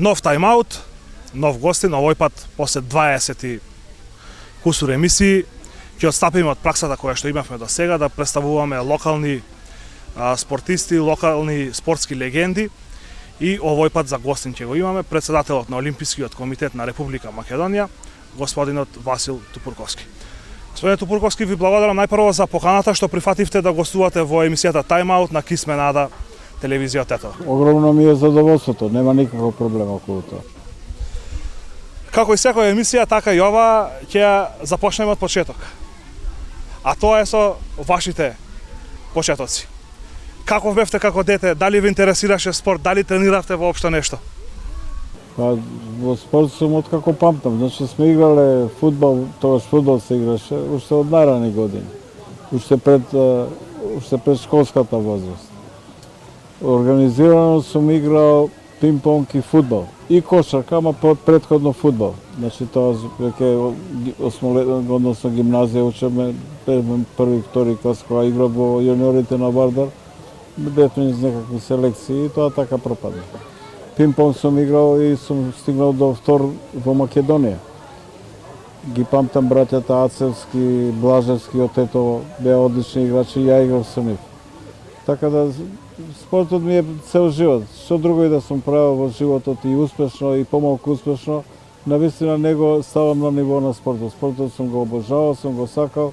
Нов тайм-аут, нов гостин, овој пат после 20 кусур емисии ќе отстапиме од праксата која што имавме до сега, да представуваме локални спортисти, локални спортски легенди, и овој пат за гостин ќе го имаме претседателот на Олимпискиот комитет на Република Македонија, господинот Васил Тупурковски. Господине Тупурковски, ви благодарам најпрво за поканата што прифативте да гостувате во емисијата Тайм-аут на Кисме Нада телевизија Тетово. Огромно ми е задоволството, нема никаков проблем околу тоа. Како и секоја емисија, така и ова ќе започнеме од почеток. А тоа е со вашите почетоци. Како бевте како дете, дали ви интересираше спорт, дали трениравте воопшто нешто? Па, во спорт сум откако памтам, значи сме играле фудбал, тогаш фудбал се играше, уште од најрани години, уште пред школската возраст. Организирано сум играл пинг-понг и фудбал, и кошарка, ама претходно фудбал. Значи тоа веќе односно гимназија учеме, први, втори клас, кога играв во јуниорите на Вардар, бевме из некакви селекции и тоа така пропадна. Пинг-понг сум играл и сум стигнал до втор во Македонија. Ги памтам браќата Ацевски, Блажевски од Тетово, беа одлични играчи и ја играв со нив. Така да спортот ми е цел живот. Што друго и да сум правил во животот, и успешно и помалку успешно, навистина него ставам на ниво на спортот. Спортот сум го обожавал, сум го сакал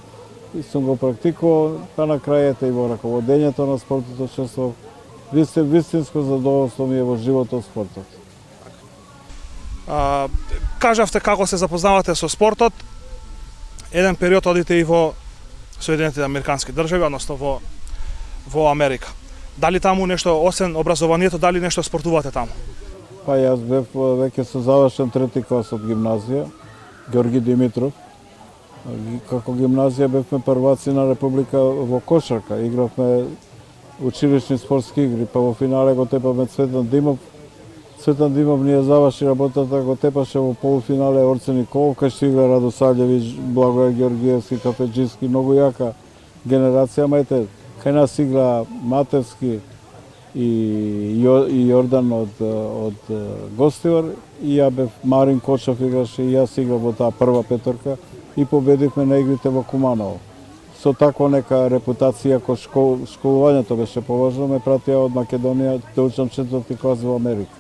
и сум го практикувал, па на крајата и во раководењето на спортот учествував. Вистинско задоволство ми е во животот спортот. Кажавте како се запознавате со спортот. Еден период одите и во Соединетите Американски држави, односно во Америка. Дали таму нешто, освен образованието, дали нешто спортувате таму? Па јас бев веќе со завршен трети клас од гимназија, Георги Димитров. Како гимназија бевме прваци на Република во кошарка. Игравме училишни спортски игри, па во финале го тепаме Цветан Димов. Цветан Димов ни ја заврши работата, го тепаше во полуфинале Орце Николов, кај што игра Радосалјевич, Благоја Георгиевски, Кафеджиски, многу јака генерација, мајте, кај нас игра Матевски и Јордан од Гостивар, и ја бев Марин Кочов играше, и јас играв во таа прва петорка и победивме на игрите во Куманово. Со таква нека репутација, кој школувањето беше поважно, ме пратија од Македонија да учам четврти клас во Америка.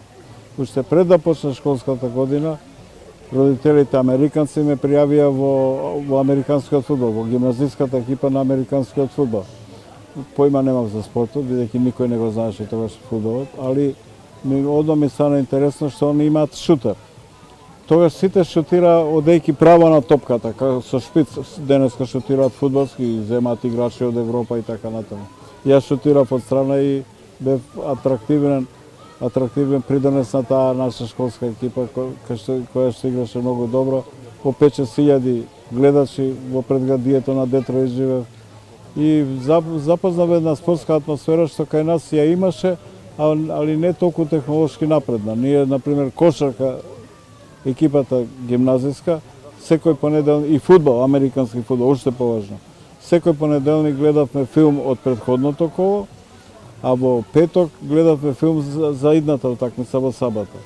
Уште пред да почне школската година, родителите американци ме пријавија во американскиот фудбал, во гимназиската екипа на американскиот фудбал. Поима немав за спортот, бидејќи никој не го знаеше тогаш фудбалот, али одма ми стана интересно што они имаат шутер. Тогаш сите шутира одејќи право на топката, со шпиц. Денеска шутираат фудбалски и земаат играчи од Европа и така натаму. Јас шутирав од страна и бев атрактивен придонес на таа наша школска екипа која што играше многу добро. По 5-6 гледачи во предградието на Детройт живеев. И запознав една спортска атмосфера што кај нас ја имаше, али не толку технолошки напредна. Ние, например, кошарка, екипата гимназиска, секој понеделник, и фудбал, американски фудбал, уште поважно. Секој понеделник гледавме филм од претходното коло, а во петок гледавме филм за идната утакмица во сабота.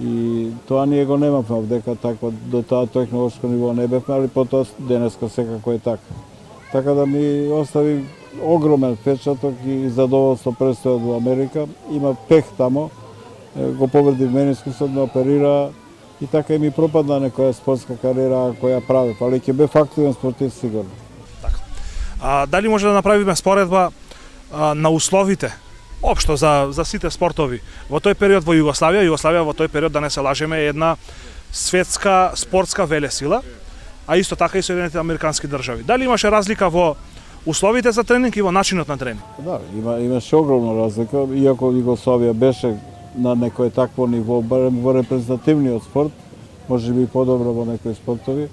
И тоа ние го немавме овдека таква, до тоа технолошко ниво не бевме, али потоа денеска секако е така. Така да ми остави огромен впечаток и задоволство престојот во Америка. Има пех тамо, го повреди менискусот, ме оперира и така и ми пропадна некоја спортска кариера која правев, али ќе бев активен спортист сигурно. Така. Дали може да направиме споредба на условите општо за сите спортови во тој период во Југославија? Југославија во тој период, да не се лажеме, е една светска спортска велесила, а исто така и Соединетите Американски држави. Дали имаше разлика во условите за тренинг и во начинот на тренинг? Да, имаше огромна разлика, иако Југославија беше на некое такво ниво, барем во репрезентативниот спорт, може би подобро во некои спортови.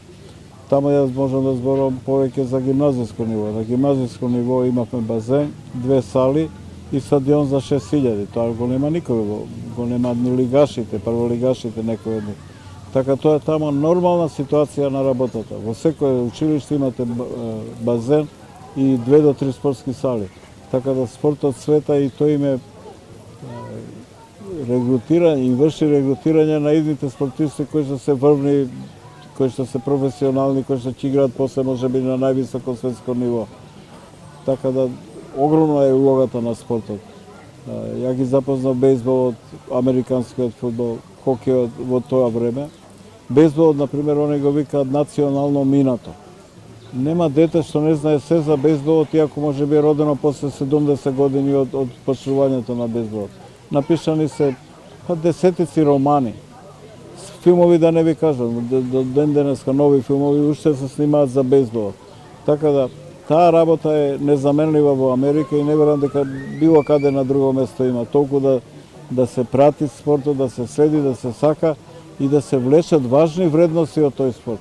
Тамо јас можам да зборам повеќе за гимназиско ниво. На гимназиско ниво имавме базен, 2 сали и стадион за 6000. Тоа го нема никој, го нема ни лигашите, прволигашите некои од нив. Така тоа е тамо нормална ситуација на работата. Во секое училиште имате базен и 2 до 3 спортски сали. Така да спортот света и тој им е регрутирање и врши регрутирање на идните спортисти кои што се врвни, кои што се професионални, кои што ќе играат после можеби на највисоко светско ниво. Така да огромна е улогата на спортот. Ја ги запознав бейсболот, американскиот фудбал, хокејот во тоа време. Бейсболот, например, они го викаат национално минато. Нема дете што не знае се за бейсболот, иако може би е родено после 70 години од почнувањето на бейсболот. Напишани се десетици романи, филмови да не ви кажам, до ден денеска нови филмови уште се снимаат за бейсболот. Така да, таа работа е незаменлива во Америка и не верувам дека било каде на друго место има. Толку да се прати спортот, да се следи, да се сака и да се влечат важни вредности од тој спорт.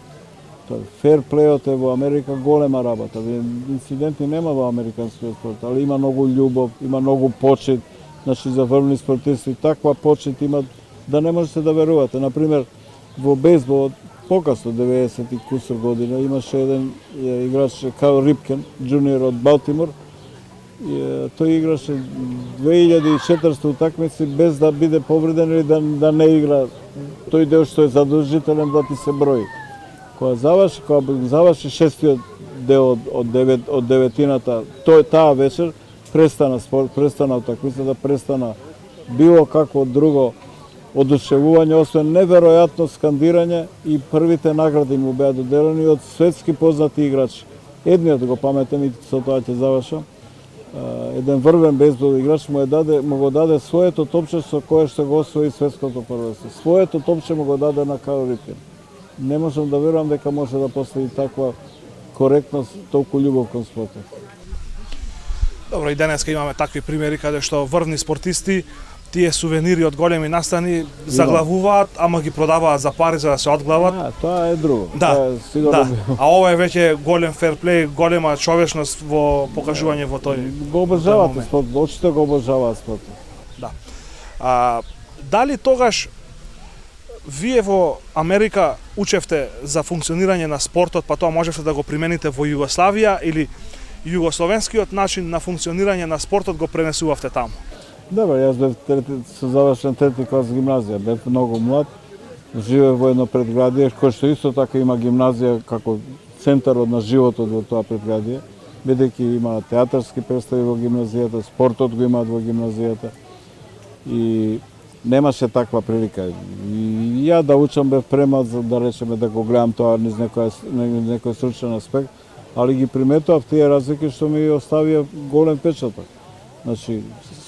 Фер плејот е во Америка голема работа. Инциденти нема во американскиот спорт, али има многу љубов, има многу почит, значи за врвни спортисти таква почит има да не можете да верувате. Например, во бейсболот покасно 90 и кусур година имаше еден играч Кайл Рипкен, джуниор од Балтимор. Тој играше 2400 утакмици без да биде повреден или да не игра тој дел што е задолжителен да ти се брои. Кога заврши шестиот дел од деветината, таа вечер престана спорт, престана утакмицата, престана било какво друго одушевување, освен неверојатно скандирање и првите награди му беа доделени од светски познати играчи. Едниот го паметам и со тоа ќе завршам. Еден врвен бейсбол играч му го даде своето топче со кое што го освои светското првенство. Своето топче му го даде на Кайл Рипкен. Не можам да верувам дека може да постои таква коректност, толку љубов кон спортот. Добро, и денеска имаме такви примери каде што врвни спортисти тие сувенири од големи настани заглавуваат, ама ги продаваат за пари за да се одглават. Тоа е друго. Да, да. А ова е веќе голем ферплеј, голема човечност во покажување во тој. Го обожаваат спорт, очите го обожаваат спортот. Да. Дали тогаш вие во Америка учевте за функционирање на спортот, па тоа можевте да го примените во Југославија или југословенскиот начин на функционирање на спортот го пренесувавте таму? Добро, јас бев со завршен трети клас гимназија, бев многу млад, живеев во едно предградие, кој што исто така има гимназија како центарот на животот во тоа предградие, бидејќи има театарски представи во гимназијата, спортот го имаат во гимназијата и немаше таква прилика. И ја да учам бев премал за да речеме да го гледам тоа низ некој стручен аспект, али ги приметував тие разлики што ми оставија голем печаток. Значи,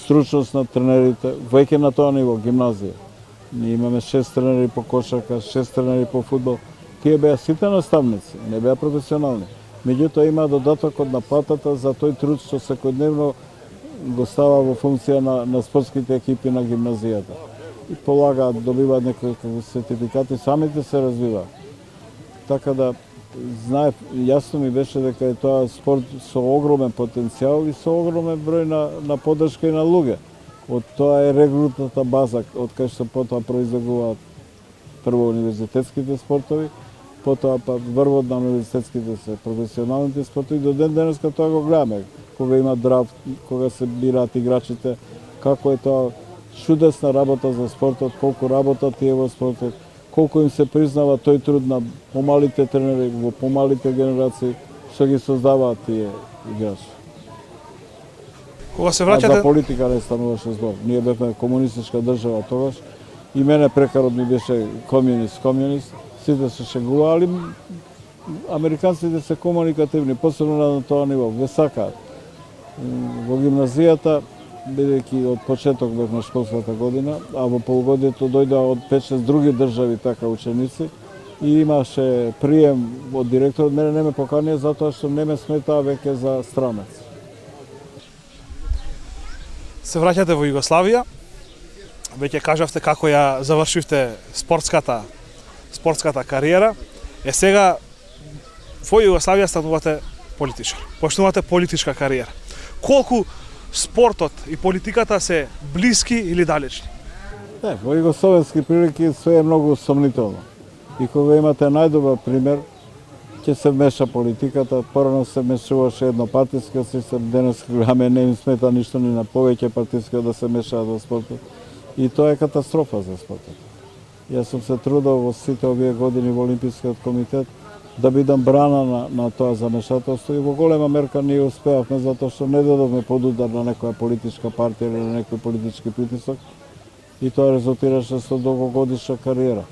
стручност на тренерите, веќе на тоа ниво, гимназија. Ние имаме 6 тренери по кошарка, 6 тренери по фудбал. Тие беа сите наставници, не беа професионални. Меѓутоа има додатокот на платата за тој труд што секојдневно го става во функција на спортските екипи на гимназијата. И полагаат, добиваат некои сертификати, самите се развиваат. Така да, знаев, јасно ми беше дека е тоа спорт со огромен потенцијал и со огромен број на поддршка и на луѓе. Од тоа е регрутната база, од кај што потоа произлегуваат прво универзитетските спортови, потоа па врвот на универзитетските се професионалните спортови. До ден денеска тоа го гледаме, кога има драфт, кога се бираат играчите, како е тоа чудесна работа за спортот, колку работат тие во спортот, колку им се признава тој труд на помалите тренери, во помалите генерации, што ги создаваат тие играчи. Кога се враќате... За политика не стануваше збор. Ние бевме комунистичка држава тогаш и мене прекарот ми беше комјунист, сите се шегува, али американците се комуникативни, посебно на тоа ниво, ве сакаат. Во гимназијата, бидејќи од почеток бев на школската година, а во полугодието дојдоа од 5-6 други држави така ученици и имаше прием од директорот, мене не ме поканија затоа што не ме сметаа веќе за странец. Се враќате во Југославија, веќе кажавте како ја завршивте спортската кариера, сега во Југославија станувате политичар, почнувате политичка кариера. Колку спортот и политиката се блиски или далечни? Не, во југословенски прилики све е многу сомнително. И кога имате најдобар пример, ќе се вмеша политиката, порано се вмешуваше еднопартиска систем, денес гледаме не им смета ништо ни на повеќе партиска да се мешаат во спортот. И тоа е катастрофа за спортот. Јас сум се трудел во сите овие години во Олимпискиот комитет да бидам брана на тоа замешателство и во голема мерка ние успеавме затоа што не дадовме под удар на некоја политичка партија или на некој политички притисок и тоа резултираше со долгогодишна кариера.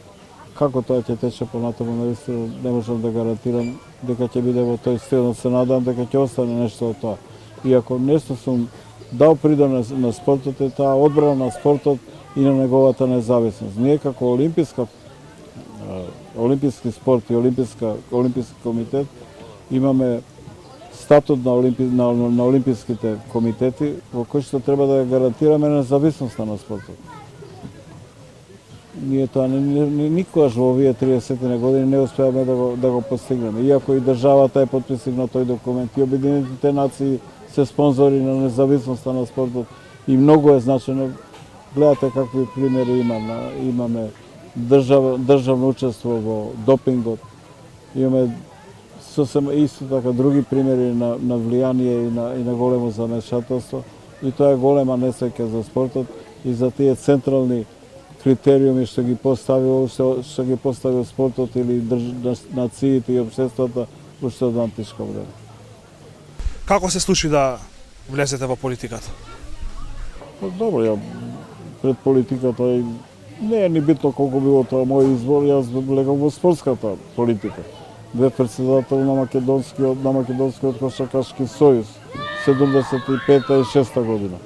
Како тоа ќе тече понатаму, наистина не можам да гарантирам дека ќе биде во тој стил, но се надам дека ќе остане нешто од тоа. Иако нешто сум дал придонес на спортот е таа одбрана на спортот и на неговата независност. Ние како олимписки спорт и олимписки комитет имаме статут на олимписките комитети во кој што треба да гарантираме независноста на спортот. Ние тоа никогаш во овие 30 години не успеавме да го постигнеме. Иако и државата е потписник на тој документ и Обединетите нации се спонзори на независноста на спортот и многу е значено. Гледате какви примери имаме државно учество во допингот. Имаме сосем исто така други примери на влијание и на големо замешателство. И тоа е голема несреќа за спортот и за тие централни критериуми што ги поставил спортот или нациите и општеството уште од античко време. Како се случи да влезете во политиката? Добро, ја пред политиката не е ни битно колку било тоа мој избор, јас влегав во спортската политика. Бев председател на Македонскиот кошаркашки сојуз 75-та и 6-та година.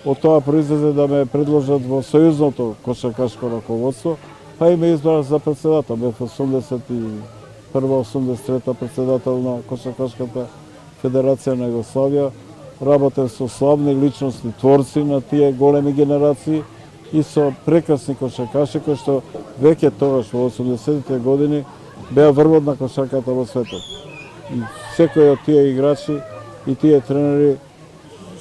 Од тоа произлезе да ме предложат во сојузното кошаркашко раководство, па и ме избраа за председател. Бев 81-83 председател на Кошаркашката Федерација на Југославија. Работев со славни личности, творци на тие големи генерации и со прекрасни кошаркаши кои што веќе тогаш во 80-тите години беа врвот на кошарката во светот. И секој од тие играчи и тие тренери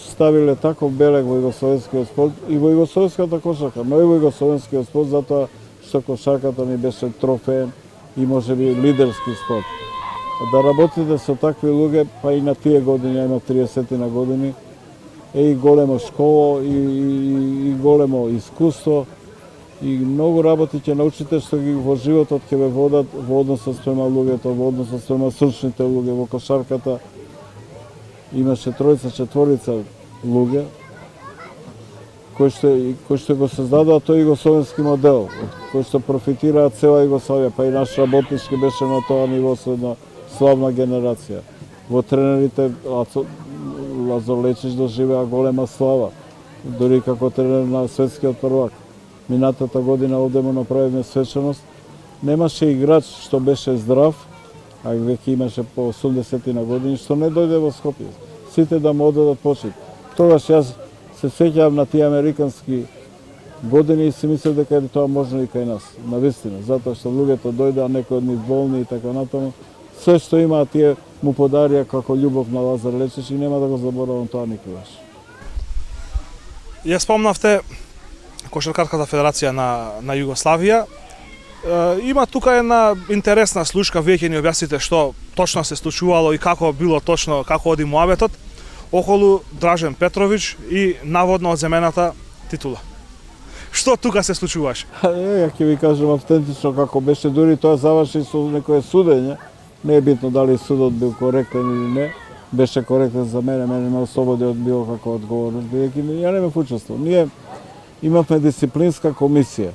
ставиле таков белег во југословенскиот спорт и во југословенската кошарка, но и во југословенскиот спорт затоа што кошарката ни беше трофеен и можеби лидерски спорт. Да работите со такви луѓе, па и на тие години, има 30 на години, е и големо школа и големо искуство и многу работи ќе научите што ги во животот ќе ве водат во односот спрема луѓето, во односот спрема стручните луѓе. Во кошарката имаше тројца-четворица луѓе кои што го создадоа тој југословенски модел, кој што профитираат цела Југославија, па и наш работнички беше на тоа ниво со една славна генерација. Во тренерите Лазар Лечич доживеа голема слава, дури како тренер на светскиот првак. Минатата година овде му направивме свечаност. Немаше играч што беше здрав, а веќе имаше по 80 на години, што не дојде во Скопје. Сите да му одадат почит. Тогаш јас се сеќавам на тие американски години и си мислев дека е тоа можно и кај нас, навистина, затоа што луѓето дојдеа некои од нив болни и така натаму. Се што имаа тие му подарија како љубов на Лазар Лечич и нема да го заборавам тоа никогаш. Ја спомнавте Кошаркарската федерација на Југославија. Има тука една интересна случка, вие ќе ни објасните што точно се случувало и како било точно, како оди муабетот околу Дражен Петрович и наводно одземената титула. Што тука се случуваше? Ја ќе ви кажам автентично како беше, дури тоа заврши со некое судење. Не е битно дали судот бил коректен или не, беше коректен за мене ме ослободи од било каква одговорност, бидејќи ја не ме учествував. Ние имавме дисциплинска комисија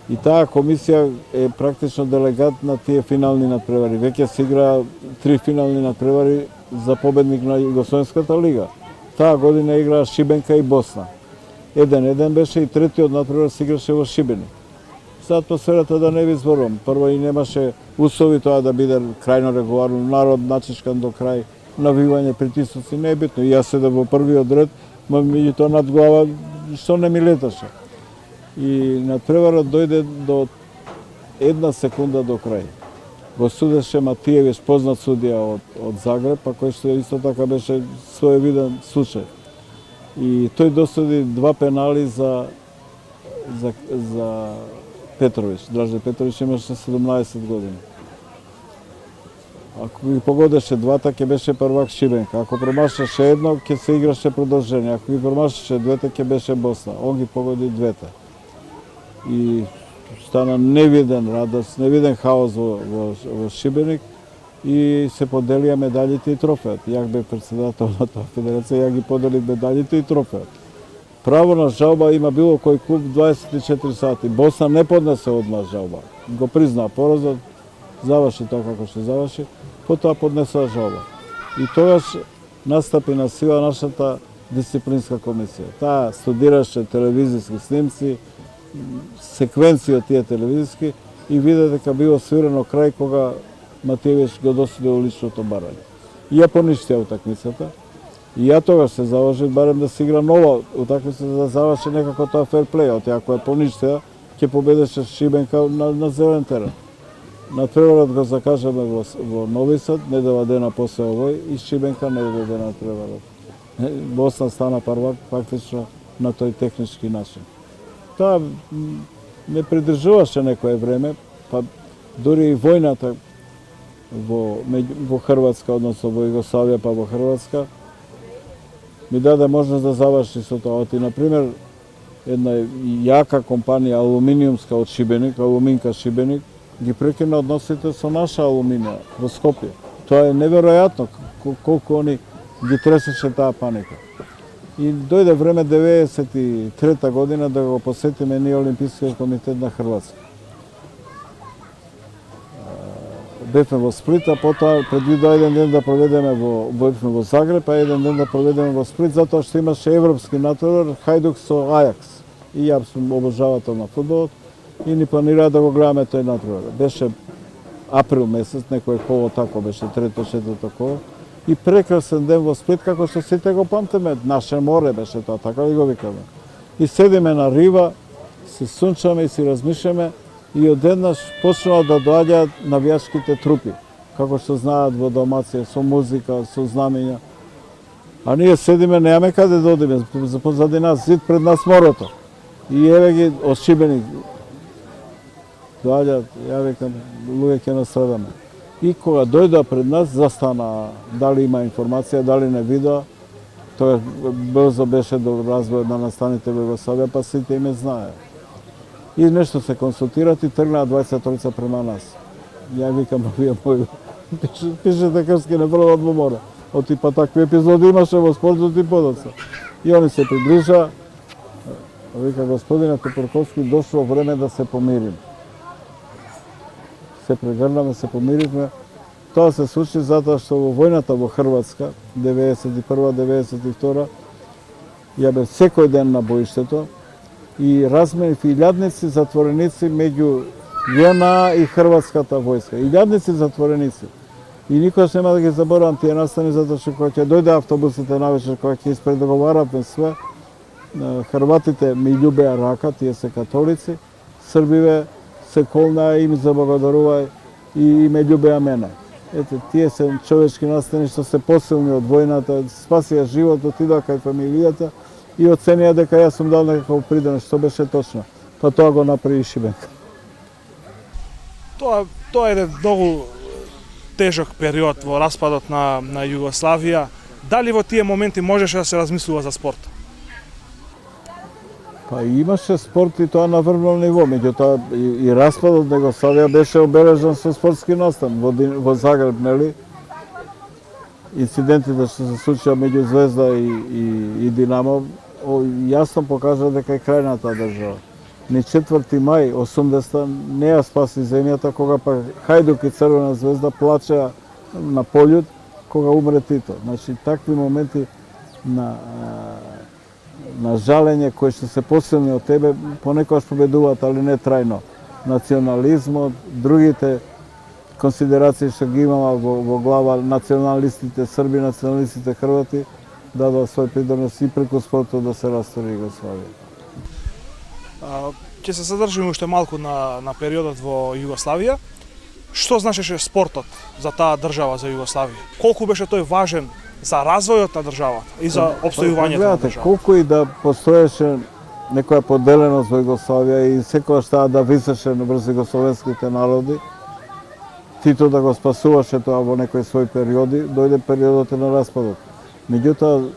и таа комисија е практично делегат на тие финални надпревари. Веќе се играа 3 финални надпревари за победник на Југословенската лига. Таа година играа Шибенка и Босна. 1-1 беше и третиот надпревар се играше во Шибеник. За атмосферата да не ви зборувам. Прво и немаше услови тоа да биде крајно регуларно, народ начичкан до крај, навивање, притисоци, не е битно. И јас седам во првиот ред, меѓутоа над глава што не ми леташе. И надпреварот дојде до 1 секунда до крај. Го судеше Матиевич, познат судија од Загреб, па кој што исто така беше своевиден случај. И тој досуди 2 пенали за Петрович. Дражен Петрович имаше 17 години. Ако ги погодеше двата, ќе беше првак Шибенка. Ако промашаше едно, ќе се играше продолжение. Ако ги промашаше двете, ќе беше Босна. Он ги погоди двете. и стана невиден радост, невиден хаос во Шибеник и се поделија медалите и трофеот. Јак бев председател на таа федерација, ја ги поделив медалите и трофеот. Право на жалба има било кој клуб 24 сати. Босна не поднесе одмah жалба. Го признаа поразот, заврши тоа како што заврши, потоа поднесува жалба. И тогаш настапи на сила нашата дисциплинска комисија. Таа студираше телевизиски снимци, секвенции од тие телевизиски и виде дека било свирено крај кога Матиевич го досудил личното барање. И ја поништија утакмицата. И ја тогаш се заложив барем да се игра нова утакмица да заврши некако тоа ферплей, оти ако ја поништија, ќе победеше Шибенка на зелен терен. На преварот го закажаме во Нови Сад, недела дена после овој, и Шибенка не дојде на преварот. Босна стана првак фактично на тој технички начин. Тоа не придржуваше некое време, па дури и војната во Хрватска, односно во Југославија па во Хрватска, ми даде можност да заврши со тоа. Оти, например, една јака компанија алуминиумска од Шибеник, Алуминка Шибеник, ги прекина односите со наша алуминија во Скопје. Тоа е неверојатно колку они ги тресеше таа паника. И дојде време 93 година да го посетиме ние Олимпискиот комитет на Хрватска. Бевме во Сплит, а потоа предвидува еден ден да проведеме во Загреб, а еден ден да проведеме во Сплит, затоа што имаше европски натпревар Хајдук со Ајакс. И ја сум обожавател на фудбалот и ни планираа да го гледаме тој натпревар. Беше април месец, некој коло тако беше, трето, четврто коло. И прекрасен ден во Сплит, како што сите го памтиме, наше море беше тоа, така ли го викаме. И седиме на рива, се сунчаме и си размишляме, и одеднаш почнува да доаѓаат навијачките трупи, како што знаат во Далмација, со музика, со знамења. А ние седиме, немаме каде да одиме, позади нас зид, пред нас морото. И еве ги од Шибеник доаѓаат, ја викам, луѓе ќе настрадаме. И кога дојдоа пред нас, застана, дали има информација, дали не видоа, тоа брзо беше до развојот на настаните во Југославија, па сите име знае. И нешто се консултират и тргнаа 23 према нас. Ја викам, вие мои, пишете крски не продават во море. Оти па такви епизоди имаше во спортот и подоцна. И они се приближа, вика, господине Топурковски, дошло време да се помирим. Се прегрнаме, се помиривме. Тоа се случи затоа што во војната во Хрватска, 91-92, ја бев секој ден на боиштето и разменив илјадници затвореници меѓу ЈНА и Хрватската војска. Илјадници затвореници. И никогаш нема да ги заборавам тие настани, затоа што кога ќе дојде автобусите навечер, кога ќе испредоговаравме све, Хрватите ми љубеа рака, тие се католици, Србиве се колнаа и ми заблагодарувај и ме љубеа мене. Ете, тие се човечки настани што се посилни од војната, спасија живот, отидоа кај фамилијата и оценија дека јас сум дал некаков придонес, што беше точно. Па тоа го направи Шибенка. Тоа е еден многу тежок период во распадот на Југославија. Дали во тие моменти можеше да се размислува за спорт? Па имаше спорт и тоа на врвно ниво, меѓутоа и распадот на Југославија беше обележан со спортски настан во Загреб, нели? Инцидентите што се случија меѓу Звезда и Динамо јасно покажа дека е крајната држава. Ни 4. мај 80 не ја спаси земјата кога па Хајдук и Црвена Звезда плачеа на полјут кога умре Тито. Значи такви моменти на жалење кои што се посилни од тебе понекогаш победуваат, али не трајно. Национализмот, другите консидерации што ги имала во глава националистите Срби, националистите Хрвати, дадоа свој придонес и преку спортот да се растори Југославија. Ќе се задржиме уште малку на периодот во Југославија. Што значеше спортот за таа држава, за Југославија? Колку беше тој важен за развојот на државата и за опстојувањето на државата? Колку и да постоеше некоја поделеност во Југославија и секогаш таа да висеше врз југословенските народи, Тито да го спасуваше тоа во некои своји периоди, дојде периодот на распадот. Меѓутоа,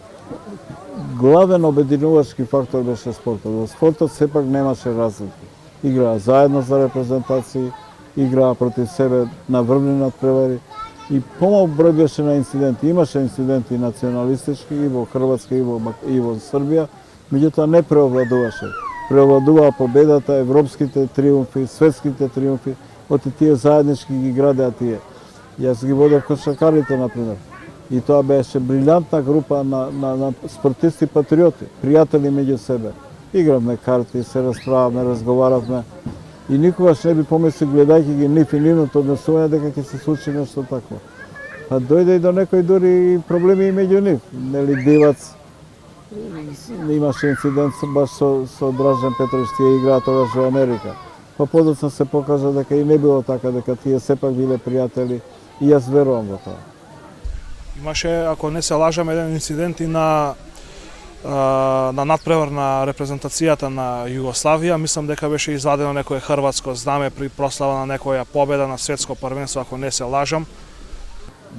главен обединувачки фактор беше спортот. Во спортот сепак немаше разлики. играа заедно за репрезентации, играа против себе на врвни надпревари и помал број беше на инциденти. Имаше инциденти националистички и во Хрватска и во Србија, меѓутоа не преовладуваше. Преовладуваа победата, европските триумфи, светските триумфи, оти тие заеднички ги градеа тие. Јас ги водев кошаркарите, например. И тоа беше брилјантна група на спортисти патриоти, пријатели меѓу себе. Игравме карти, се расправавме, разговаравме. И никогаш не би помислил, гледајќи ги нив и нивното однесување, дека ќе се случи нешто такво. Па дојде и до некои дури проблеми и меѓу нив. Нели Дивац имаше инцидент баш со Дражан Петрович, тие играа тогаш во Америка. Па подоцна се покажа дека и не било така, дека тие сепак биле пријатели и јас верувам во тоа. Имаше, ако не се лажам, еден инцидент и на надпревар на репрезентацијата на Југославија. Мислам дека беше извадено некое хрватско знаме при прослава на некоја победа на светско првенство, ако не се лажам.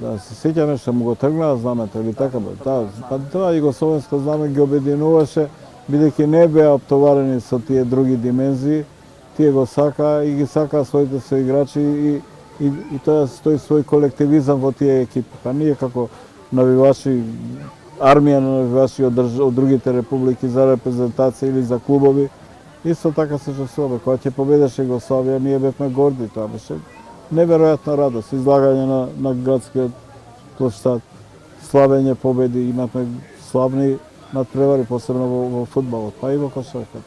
Да, се сеќаме што му го тргнаа знамето или така бе. Па тоа југословенско знаме ги обединуваше, бидејќи не беа оптоварени со тие други димензии, тие го сакаа и ги сакаа своите соиграчи и тоа стои свој колективизам во тие екипи. Па ние како навивачи, армија на навивачи од другите републики за репрезентација или за клубови, исто така се чувствуваме. Кога ќе победеше Југославија, ние бевме горди, тоа беше неверојатна радост, излагање на градскиот площад, славење победи, имавме славни надпревари, посебно во фудбалот, па и во кошарката.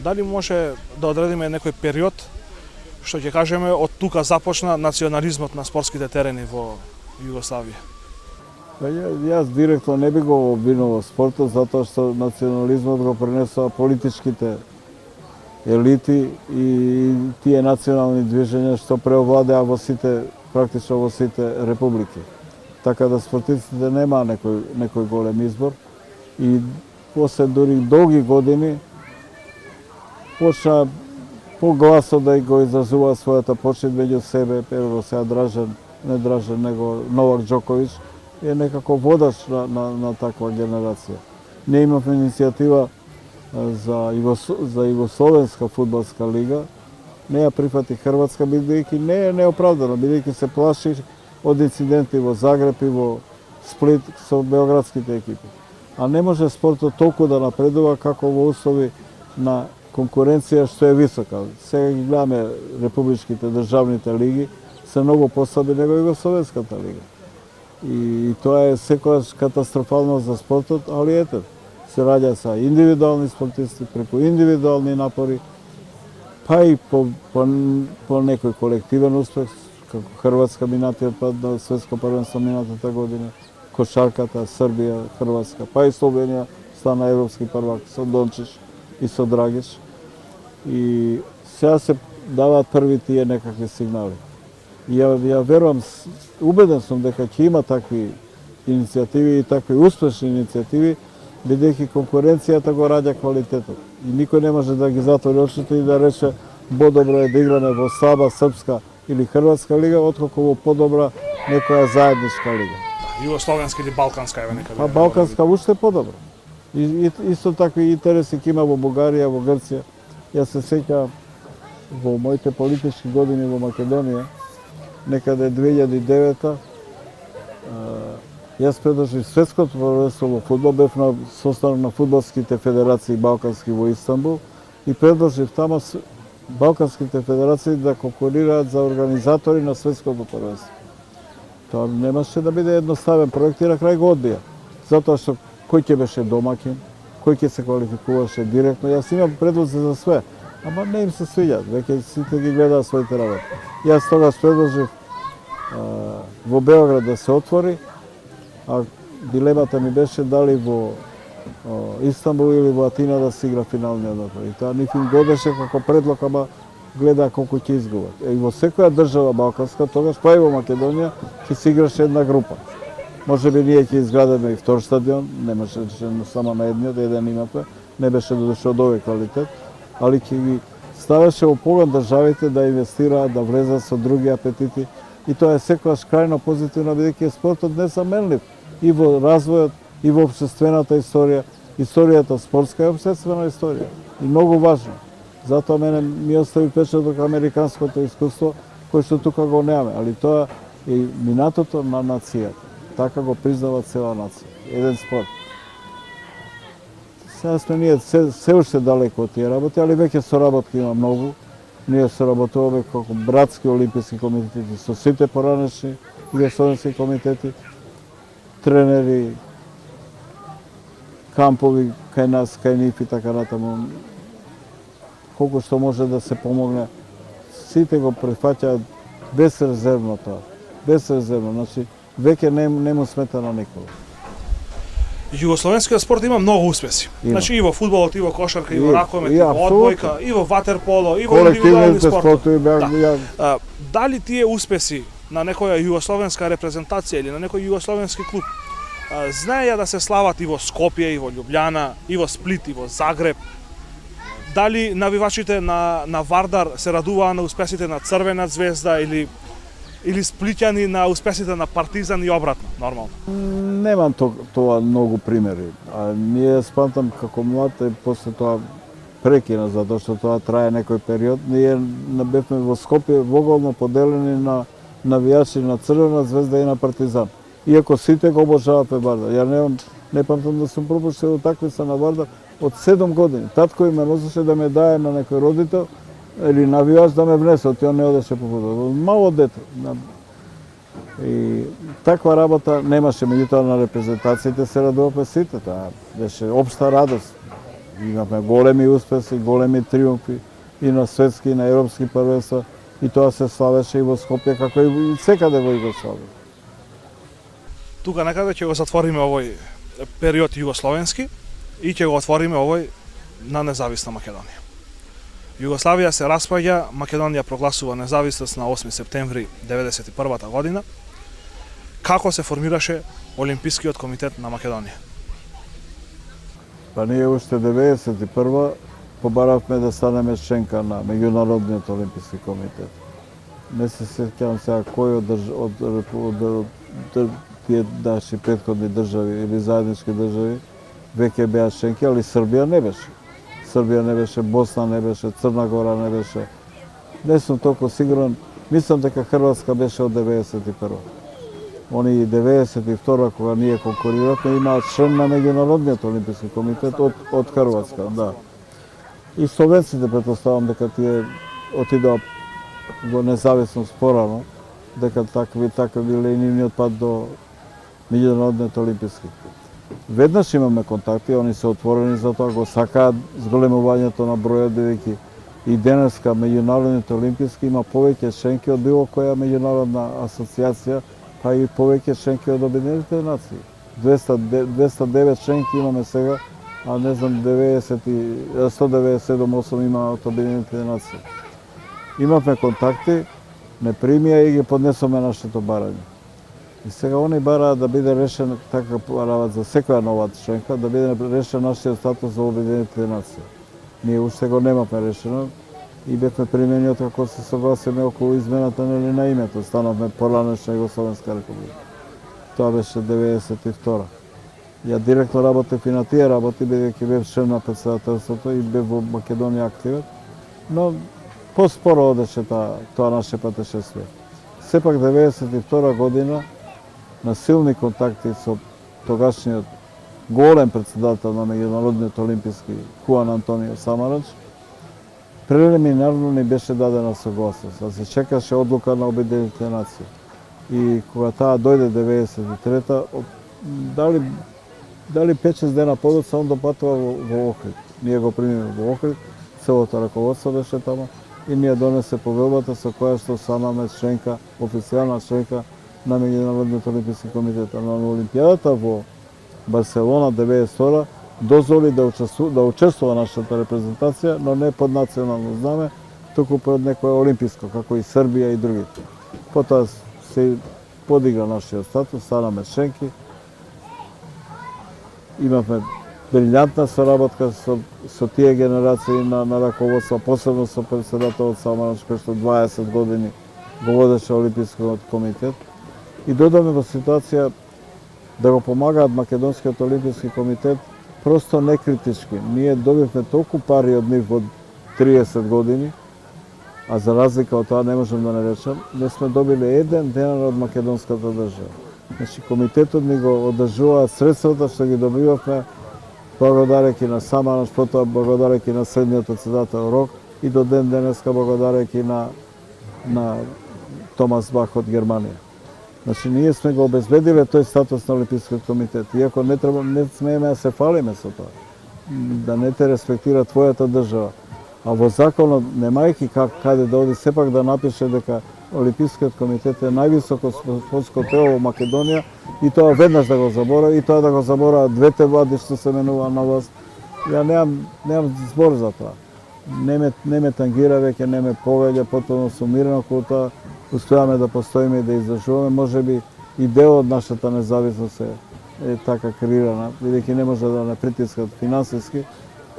Дали може да одредиме некој период што ќе кажеме од тука започна национализмот на спортските терени во Југославија? Јас директно не би го обвинувал спортот, затоа што национализмот го пренесува политичките елити и тие национални движења што преовладеа практично во сите републики. Така да спортистите немаа некој голем избор и после дури долги години почна погласо да го изразува својата почит меѓу себе. Ево сега не Дражан, него Новак Џоковиќ е некако водач на таква генерација. Не имавме иницијатива за Југословенска фудбалска лига, не ја прифати Хрватска, бидејќи не е неоправдано, бидејќи се плаши од инциденти во Загреб и во Сплит со београдските екипи. А не може спортот толку да напредува како во услови на конкуренција што е висока. Сега ги гледаме републичките државните лиги, се многу послаби него Југословенската лига. И тоа е секогаш катастрофално за спортот, али ете, се раѓа са индивидуални спортисти, преку индивидуални напори, па и по некој колективен успех, како Хрватска минатиот пат на светско првенство минатата година, кошарката, Србија, Хрватска, па и Словенија стана европски првак со Дончич и со Драгич. И сега се даваат први тие некакви сигнали. И ја верувам, убеден сум дека ќе има такви иницијативи и такви успешни иницијативи, бидејќи конкуренцијата го раѓа квалитетот. И никој не може да ги затвори очите и да рече подобро е да играме во слаба српска или хрватска лига, отколку во подобра некоја заедничка лига. Југословенска или балканска е некаде. Па балканска уште подобро. И исто такви интереси ќе има во Бугарија, во Грција. Јас се сеќавам во моите политички години во Македонија, некаде 2009-та, јас предложив светското првенство во фудбал, бев на состанок на фудбалските федерации балкански во Истанбул и предложив тама балканските федерации да конкурираат за организатори на светското првенство. Тоа немаше да биде едноставен проект и на крај го одбија, затоа што кој ќе беше домакин, кој ќе се квалификуваше директно. Јас имам предлози за све, ама не им се свиѓаат, веќе сите ги гледаат своите работи. Јас тогаш предложив во Београд да се отвори, а дилемата ми беше дали во Истанбул или во Атина да се игра финалниот натпревар. И тоа нив им го беше како предлог, ама гледа колку ќе изгубат. И во секоја држава балканска, тогаш па и во Македонија, ќе се играше една група. Може би ние ќе изградиме и втор стадион, немаше само на едниот, еден имавме, не беше додошол од овој квалитет, али ќе ги ставаше во погон државите да инвестираат, да влезат со други апетити. И тоа е секогаш крајно позитивно, бидејќи спортот незаменлив и во развојот, и во општествената историја, историјата спортска е општествена историја. И многу важно. Затоа мене ми остави впечаток американското искуство, кој што тука го немаме, али тоа е минатото на нацијата. Така го признава цела нација. Еден спорт. Сега сме ние се уште далеко од тие работи, али веќе соработки има многу. Ние соработуваме како братски олимписки комитети со сите поранешни југословенски комитети, тренери, кампови кај нас, кај нив и така натаму. Колку што може да се помогне, сите го прифаќаат безрезервно тоа. Безрезервно, значи веќе не му смета на никого. Југословенскиот спорт има многу успеси. Има. Значи и во фудбалот, и во кошарка, и во ракомет, и и во апсолутно. одбојка, и во ватерполо, и во индивидуални Колективните спортови. спортови беа Да. Дали тие успеси на некоја југословенска репрезентација или на некој југословенски клуб знаеја да се слават и во Скопје, и во Љубљана, и во Сплит, и во Загреб? Дали навивачите на Вардар се радуваа на успесите на Црвена звезда или сплитјани на успесите на Партизан и обратно, нормално? Немам тоа многу примери. А ние спамтам како млад и после тоа прекина, затоа што тоа трае некој период. Ние бевме во Скопје воголно поделени на навијачи на Црвена звезда и на Партизан. Иако сите го обожаваме Вардар. Ја не памтам да сум пропуштил утакмица на Вардар од 7 години. Татко ме носеше да ме дае на некој родител или навијач да ме внесе, тој не одеше по фудбал. Мало дете. И таква работа немаше, меѓутоа на репрезентациите се радувавме сите, тоа беше општа радост. Имавме големи успеси, големи триумфи и на светски и на европски првенства и тоа се славеше и во Скопје како и секаде во Југославија. Тука некаде ќе го затвориме овој период југословенски и ќе го отвориме овој на независна Македонија. Југославија се распаѓа, Македонија прогласува независност на 8 септември 1991 година. Како се формираше Олимпискиот комитет на Македонија? Па ние уште 1991 побаравме да станеме членка на Меѓународниот олимписки комитет. Не се сеќавам сега кој од тие наши претходни држави или заеднички држави веќе беа членки, али Србија не беше. Србија не беше, Босна не беше, Црна Гора не беше. Не сум толку сигурен. Мислам дека Хрватска беше од 91. Они и 92 кога ние конкуриравме имаат член на Меѓународниот олимписки комитет од Хрватска, да. И словенците претпоставам дека тие отидоа во независност порано, дека такви биле и нивниот пат до Меѓународниот олимписки. Веднаш имаме контакти, они се отворени за тоа, го сакаат зголемувањето на бројот, бидејќи и денеска Меѓународниот олимписки има повеќе членки од било која меѓународна асоциација, па и повеќе членки од Обединетите нации. 209 членки имаме сега, а не знам 197-8 има од Обединетите нации. Имавме контакти, не примија и ги поднесоме нашето барање. И сега они бараат да биде решен, така бараат за секоја нова членка, да биде решен нашиот статус за Обединетите нации. Ние уште го немавме решено и бевме примени откако се согласиме околу измената на името, станавме поранешна Југословенска република. Тоа беше 92. Ја директно работев и на тие работи, бидејќи бев член на претседателството и бев во Македонија активен, но поспоро одеше тоа наше патешествие. Сепак 92 година на силни контакти со тогашниот голем председател на Меѓународниот олимписки Хуан Антонио Самарач, прелиминарно ни беше дадена согласност, да се чекаше одлука на Обединетите нации. И кога таа дојде 93-та, дали 5-6 дена подоцна, он допатува во Охрид. Ние го примиме во Охрид, целото раководство беше тама и ние донесе повелбата со која што станаме членка, официјална членка на Меѓународниот олимписки комитет. На Олимпијадата во Барселона 92 дозволи да учествува нашата репрезентација, но не под национално знаме, туку под некој олимписко, како и Србија и другите. Потоа се подигра нашиот статус, станаме членки. Имавме брилјантна соработка со тие генерации на раководство, посебно со председателот Самарач, кој што 20 години го водеше Олимпискиот комитет. И додаме во ситуација да го помагаат Македонскиот олимписки комитет просто некритички. Ние добивме толку пари од нив од 30 години, а за разлика од тоа не можам да не речам, не сме добили еден денар од македонската држава. Значи, комитетот ни го одржуваат средствата што ги добивавме благодарејќи на Самараш, потоа благодарејќи на следниот претседател Рок и до ден денеска благодарејќи на Томас Бах од Германија. Значи, ние сме го обезбедиле тој статус на Олимпискиот комитет, иако не смееме да се фалиме со тоа, да не те респектира твојата држава. А во законот, немајќи каде да оди, сепак да напише дека Олимпискиот комитет е највисоко спортско тело во Македонија и тоа веднаш да го заборави, и тоа да го забораат двете влади што се менува на власт. Ја немам збор за тоа. Не ме тангира веќе, не ме повеќе, потполно сум мирен околу тоа, успеаме да постоиме и да издржуваме. Можеби и дел од нашата независност е така креирана, бидејќи не може да не притискат финансиски,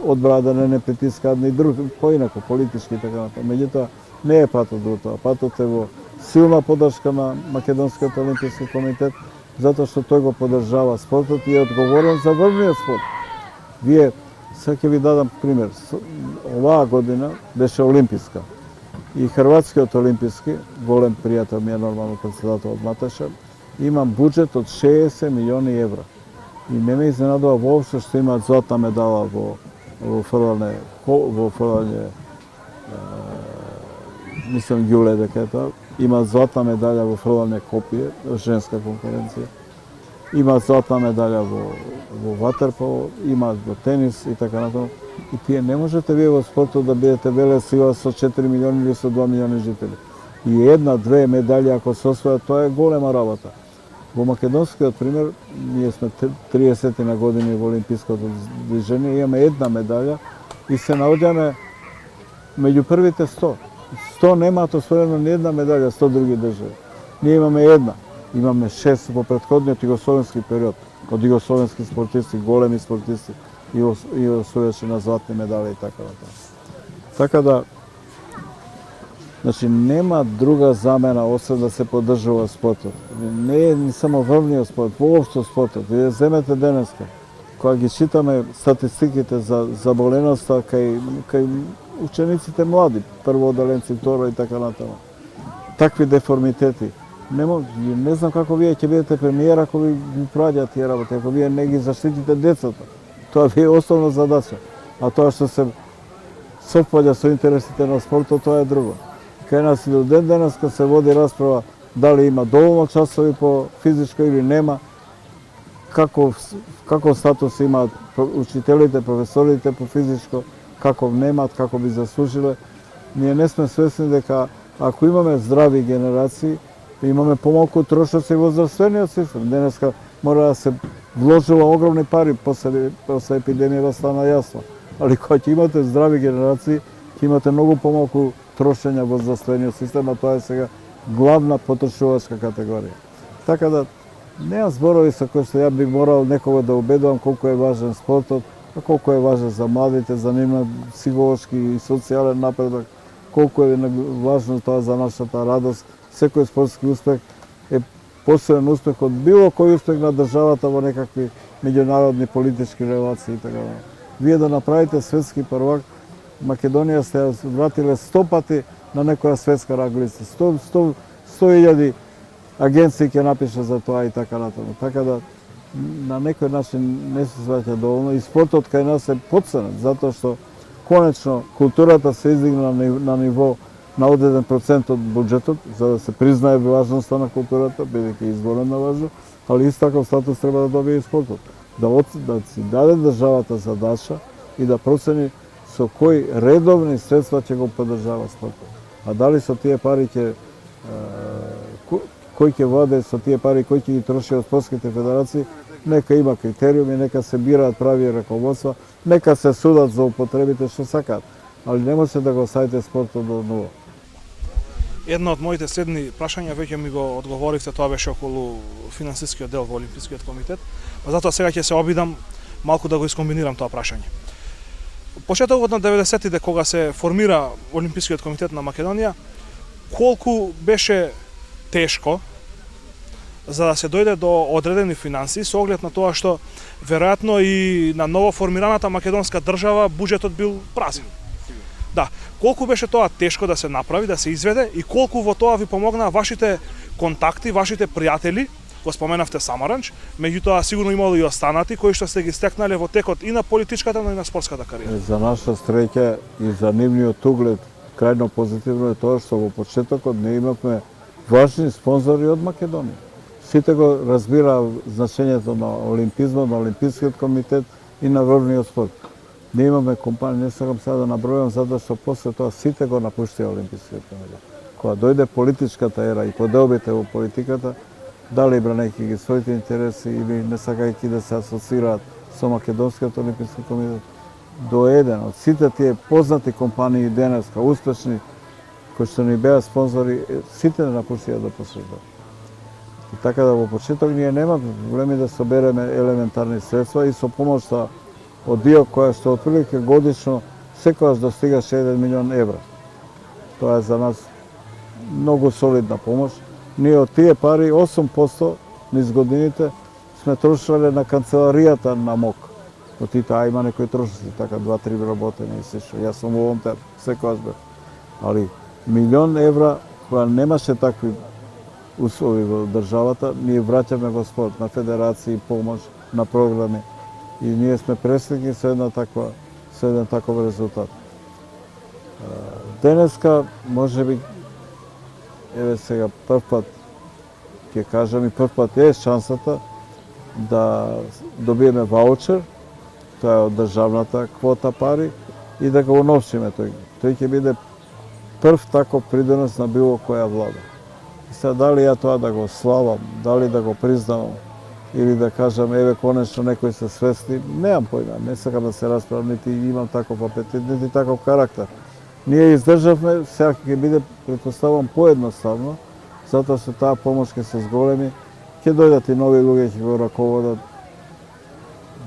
одбраа да не притискаат ни други, поинаку, политички и така натаму. Меѓутоа, не е патот во тоа. Патот е во силна поддршка на Македонскиот олимписки комитет, затоа што тој го поддржава спортот и е одговорен за врвниот спорт. Вие, сега ќе ви дадам пример. Оваа година беше олимписка. И Хрватскиот олимписки, голем пријател ми е нормално претседател од Матеша, има буџет од 60 милиони евра. И не ме изненадува воопшто што имаат златна медала во фрлање, мислам Ѓуле дека е тоа, имаат златна медаља во фрлање копие, женска конкуренција. Имаат златна медаља во ватерполо, имаат во тенис и така натаму. И тие не можете вие во спортот да бидете веле сила со 4 милиони или со 2 милиони жители. И една-две медаљи ако се освојат, тоа е голема работа. Во македонскиот пример, ние сме 30 на години во олимпиското движење, имаме една медаља и се наоѓаме меѓу првите 100. 100 немаат освоено ни една медаља, 100 други држави. Ние имаме една. Имаме 6 во претходниот југословенски период, од југословенски спортисти, големи спортисти, и освојаше на златни медали и така натаму. Така да, значи, нема друга замена освен да се поддржува спортот. Не е ни само врвниот спорт, воопшто спортот. Вие земете денеска, кога ги читаме статистиките за заболеноста кај учениците млади, првооделенци, второ и така натаму. Такви деформитети. Не знам како вие ќе бидете премиер ако ви праќаат тие работи, ако вие не ги заштитите децата. Тоа ви е основна задача. А тоа што се совпаѓа со интересите на спортот, тоа е друго. Кај нас и до ден денеска се води расправа дали има доволно часови по физичко или нема, како статус имаат учителите, професорите по физичко, каков немаат, како би заслужиле. Ние не сме свесни дека ако имаме здрави генерации, имаме помалку трошоци во здравствениот систем. Денеска мора да се вложува огромни пари, после епидемијата стана јасно. Али кога ќе имате здрави генерации, ќе имате многу помалку трошења во здравствениот систем, а тоа е сега главна потрошувачка категорија. Така да, неа зборови со кои што ја би морал некого да убедувам колку е важен спортот, а колку е важен за младите, за нивна психолошки и социјален напредок, колку е важно тоа за нашата радост. Секој спортски успех е посебен успех од било кој успех на државата во некакви меѓународни политички релации и така. Вие да направите светски првак, Македонија сте ја вратиле 100 пати на некоја светска ранглиста. 100.000 агенции ќе напише за тоа и така натаму. Така да на некој начин не се сваќа доволно и спортот кај нас е потценет, затоа што конечно културата се издигна на ниво на одреден процент од буџетот, за да се признае важноста на културата, бидејќи е изворена важно, али исто таков статус треба да добие и спортот. Да си даде државата задача и да процени со кои редовни средства ќе го поддржава спортот. А дали со тие пари кој ќе владее со тие пари, кој ќе ги троши од спортските федерации, нека има критериуми, нека се бираат прави раководства, нека се судат за употребите што сакаат, али не може да го сајте спортот до нула. Едно од моите следни прашања веќе ми го одговоривте, тоа беше околу финансискиот дел во Олимпискиот комитет, но затоа сега ќе се обидам малку да го искомбинирам тоа прашање. Почетокот на 90-тите кога се формира Олимпискиот комитет на Македонија, колку беше тешко за да се дојде до одредени финанси со оглед на тоа што веројатно и на ново формираната македонска држава буџетот бил празен. Да, колку беше тоа тешко да се направи, да се изведе и колку во тоа ви помогнаа вашите контакти, вашите пријатели, го споменавте Самаранч, меѓутоа сигурно имало и останати кои што сте ги стекнале во текот и на политичката, но и на спортската кариера. За наша среќа и за нивниот углед крајно позитивно е тоа што во почетокот не имавме важни спонзори од Македонија. Сите го разбира значењето на олимпизмот, на Олимпискиот комитет и на врвниот спорт. Не имаме компанија, не сакам сега да набројам, затоа што после тоа сите го напуштија Олимпискиот комитет. Кога дојде политичката ера и поделбите во политиката, дали бранејќи ги своите интереси или не сакајќи да се асоцираат со Македонскиот олимписки комитет, до еден од сите тие познати компании денеска, успешни, кои што ни беа спонзори, сите не напуштија да посредат. И така да во почеток ние немаме проблеми да собереме елементарни средства и со помошта од ДИО која што отприлike годишно секогаш достигаше 1 милион евра. Тоа е за нас многу солидна помош. Ние од тие пари 8% низ годините сме трошале на канцеларијата на МОК. Од таа има некои трошоци, така 2-3 работени и се што. Јас сум волонтер, секогаш бев. Али 1 милион евра која немаше такви услови во државата, ние враќаме во спорт, на федерации, помош, на програми. И ние сме пресреќни со еден таков резултат. Денеска, можеби, еве сега прв пат, ќе кажам и прв пат е шансата да добиеме ваучер, тоа е од државната квота пари, и да го уновчиме тој. Тој ќе биде прв таков придонос на било која влада. И сега дали ја тоа да го славам, дали да го признавам, или да кажам, еве, конечно некои се свесни, немам појма, не сакам да се расправам, нити имам таков апетит, нити таков карактер. Ние издржавме, сега ќе биде, претпоставам, поедноставно, затоа што таа помош ќе се зголеми, ќе дојдат и нови луѓе, ќе го раководат.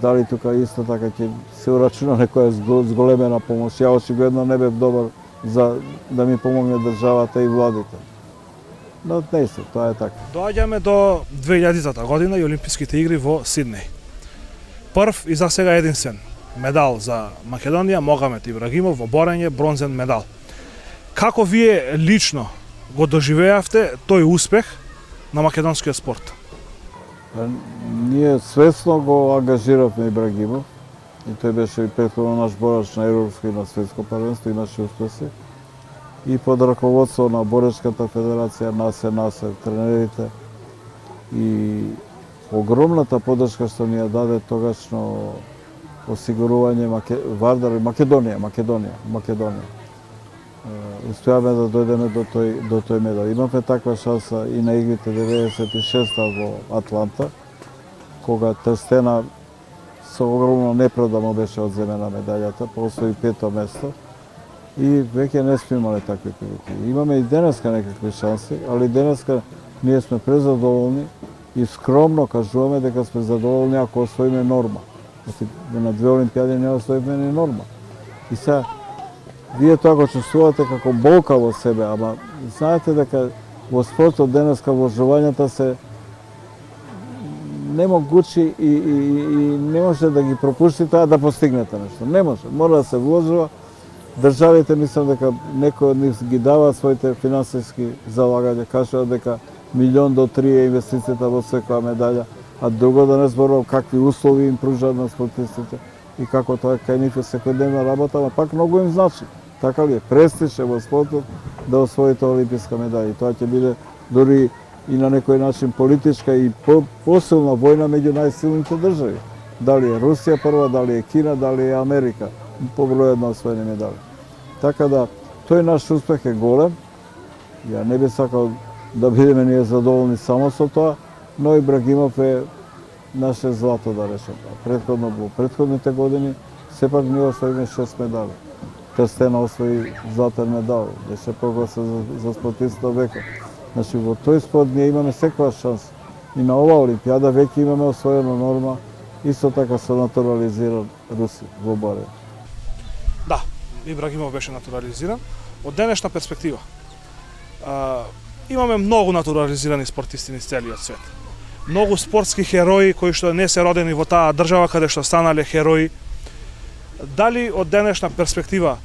Дали тука исто така ќе се урачуна некоја зголемена помош. Ја очигледно не бев добар за да ми помогне државата и владите. Но не се, тоа е така. Доаѓаме до 2000 година и Олимписките игри во Сиднеј. Прв и за сега единствен медал за Македонија, Могамет Ибрагимов во борење, бронзен медал. Како вие лично го доживеавте тој успех на македонскиот спорт? Ние свесно го ангажиравме Ибрагимов и тој беше и претходно наш борач на европско и на светско првенство, имаше успеси. И под раководство на Боречката федерација, нас, тренерите и огромната поддршка што ни ја даде тогашно осигурување Вардар и Македонија. Успеавме да дојдеме до тој медал. Имавме таква шанса и на игрите 96-та во Атланта, кога Трстена со огромно неправда му беше одземена медаљата, освои 5-то место. И веќе не сме имале такви прилики. Имаме и денеска некакви шанси, али денеска ние сме презадоволни и скромно кажуваме дека сме задоволни ако освоиме норма. На 2 олимпијади не освоиме ни норма. И сега, вие тоа го чувствувате како болка во себе, ама знаете дека во спортот денеска вложувањата се немогучи и не може да ги пропуштите, да постигнете нешто. Не може, мора да се вложува. Државите, мислам дека некои од нив ги даваат своите финансиски залагања, кажуваат дека 1 до 3 е инвестицијата во секоја медаља, а друго да не зборувам какви услови им пружаат на спортистите и како тоа кај нив е секојдневна работа, ама пак многу им значи. Така ли е, престиж е во спортот да освоите олимписка медаља. И тоа ќе биде дури и на некој начин политичка и посилна војна меѓу најсилните држави. Дали е Русија прва, дали е Кина, дали е Америка, по број на освоени медали. Така да, тој наш успех е голем. Ја не би сакал да бидеме ние задоволни само со тоа, но Ибрагимов е наше злато, да речем. Претходно во претходните години сепак ние освоиме 6 медали. Трстена освои златен медал, беше прогласен за спортиста векот. Значи во тој спорт ние имаме секоја шанса. И на ова олимпијада веќе имаме освоена норма, исто така се натурализиран Руси во борење. Да, Ибрагимов беше натурализиран. Од денешна перспектива, имаме многу натурализирани спортисти низ целиот свет. Многу спортски херои кои што не се родени во таа држава каде што станале херои. Дали од денешна перспектива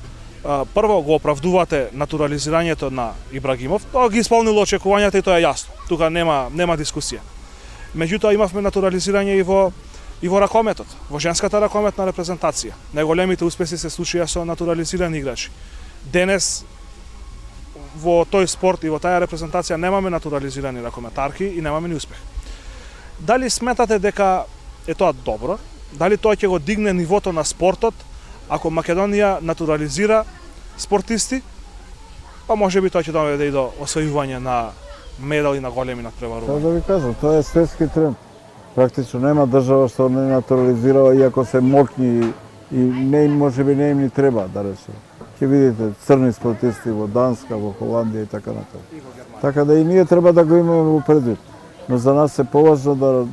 прво го оправдувате натурализирањето на Ибрагимов, тоа ги исполнило очекувањата и тоа е јасно. Тука нема дискусија. Меѓутоа имавме натурализирање и во ракометот, во женската ракометна репрезентација. Најголемите успеси се случија со натурализирани играчи. Денес во тој спорт и во таа репрезентација немаме натурализирани ракометарки и немаме ни успех. Дали сметате дека е тоа добро? Дали тоа ќе го дигне нивото на спортот ако Македонија натурализира спортисти? Па можеби тоа ќе доведе и до освојување на медали на големи надпреварувања. Тоа да ви кажам, тоа е светски тренд. Практично нема држава што не натурализира, иако се моќни и не им можеби не им ни треба, да речем. Ќе видите црни спортисти во Данска, во Холандија и така натаму. Така да и ние треба да го имаме во предвид. Но за нас е поважно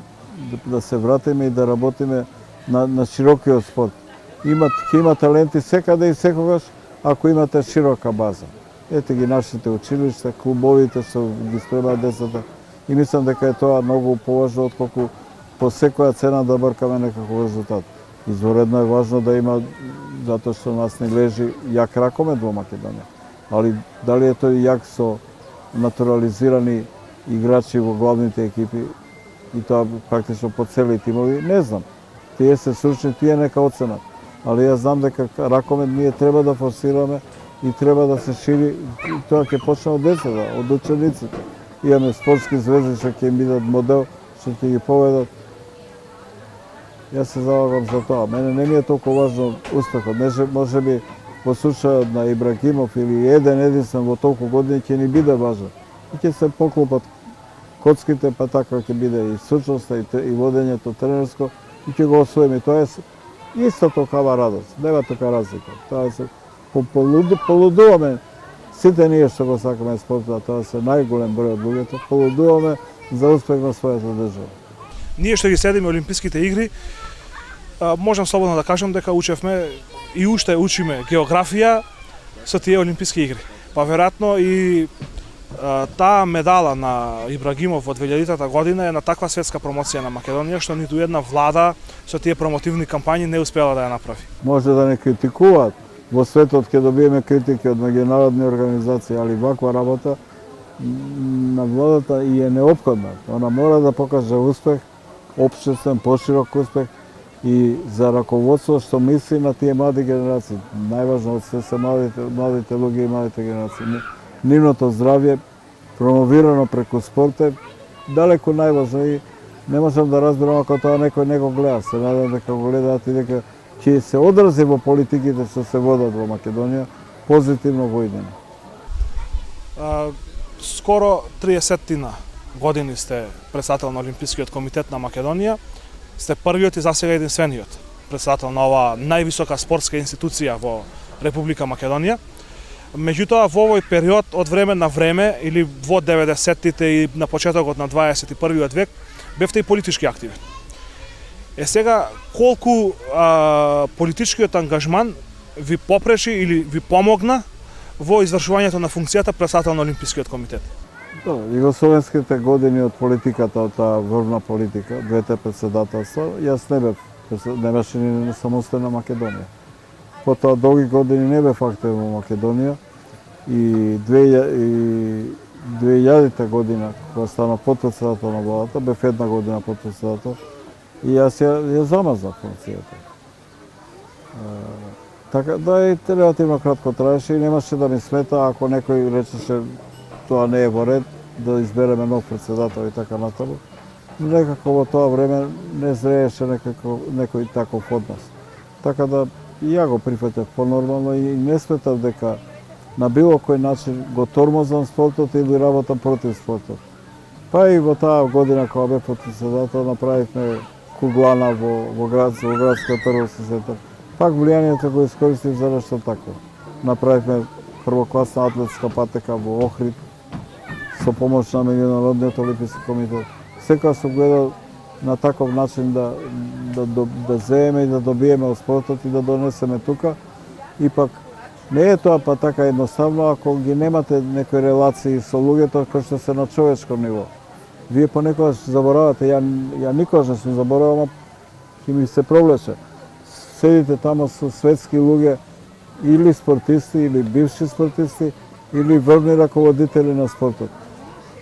да се вратиме и да работиме на широкиот спорт. Има таленти секаде и секогаш, ако имате широка база. Ете ги нашите училишта, клубовите што ги спремаат децата. И мислам дека е тоа многу поважно отколку по секоја цена да бркаме некаков резултат. Изворедно е важно да има, затоа што нас не лежи јак ракомет во Македонија. Али дали е тој јак со натурализирани играчи во главните екипи и тоа практично по цели тимови, не знам. Тие се сручни, тие нека оценат. Али јас знам дека ракомет ние треба да форсираме и треба да се шири, и тоа ќе почне од децата, од учениците. Имаме спортски звезди што ќе им бидат модел, што ќе ги поведат. Јас се залагам за тоа. Мене не ми е толку важно успехот. Може би во случајот на Ибрагимов или единствен во толку години ќе ни биде важен. И ќе се поклопат коцките, па така ќе биде и сучноста и водењето тренерско и ќе го освоиме. Тоа е исто такава радост. Нема така разлика. Тоа се полудуваме сите ние што го сакаме спортот, тоа се најголем број од луѓето, полудуваме за успех на својата држава. Ние што ги следиме Олимписките игри, можам слободно да кажам дека учевме и уште учиме географија со тие Олимписки игри. Па веројатно и таа медала на Ибрагимов во 2000 година е на таква светска промоција на Македонија што ниту една влада со тие промотивни кампањи не успела да ја направи. Може да не критикуваат, во светот ќе добиеме критики од меѓународни организации, али ваква работа на владата и е неопходна. Она мора да покаже успех, општествен, поширок успех и за раководство што мисли на тие млади генерации. Најважно од се младите луѓе и младите генерации. Нивното здравје, промовирано преку спорт е далеко најважно и не можам да разберам ако тоа некој не го гледа. Се надам дека го гледаат и дека ќе се одрази во политиките што се водат во Македонија позитивно во идење. Скоро 30 години сте председател на Олимпискиот комитет на Македонија. Сте првиот и засега единствениот председател на оваа највисока спортска институција во Република Македонија. Меѓутоа, во овој период, од време на време, или во 90-тите и на почетокот на 21 век, бевте и политички активен. Сега, колку политичкиот ангажман ви попречи или ви помогна во извршувањето на функцијата председател на Олимпискиот комитет? Југословенските години од политиката, од таа врвна политика, двете председателства, јас не беше ни самостојна Македонија. Потоа долги години не бев активен во Македонија и 2000 година, кога стана потпредседател на владата, бев една година потпредседател и јас ја замазнав функцијата. Така да и релативно кратко траеше и немаше да ми смета ако некој речеше тоа не е во ред, да избереме нов председател и така натаму. Некако во тоа време не зрееше некој таков однос. Така да и ја го прифатев понормално и не сметав дека на било кој начин го тормозам спортот или работам против спортот. Па и во таа година кога бев председател направивме куглана во градска трговска центар. Пак влијанието го искористив за нешто такво. Направивме првокласна атлетска патека во Охрид со помош на Меѓународниот олимписки комитет. Секогаш сум гледал на таков начин да земеме и да добиеме од спортот и да донесеме тука. Ипак не е тоа па така едноставно ако ги немате некои релации со луѓето кои што се на човечко ниво. Вие понекогаш заборавате, ја никогаш не сум заборавал, ама ќе ми се провлече. Седите тамо со светски луѓе или спортисти, или бивши спортисти, или врвни раководители на спортот.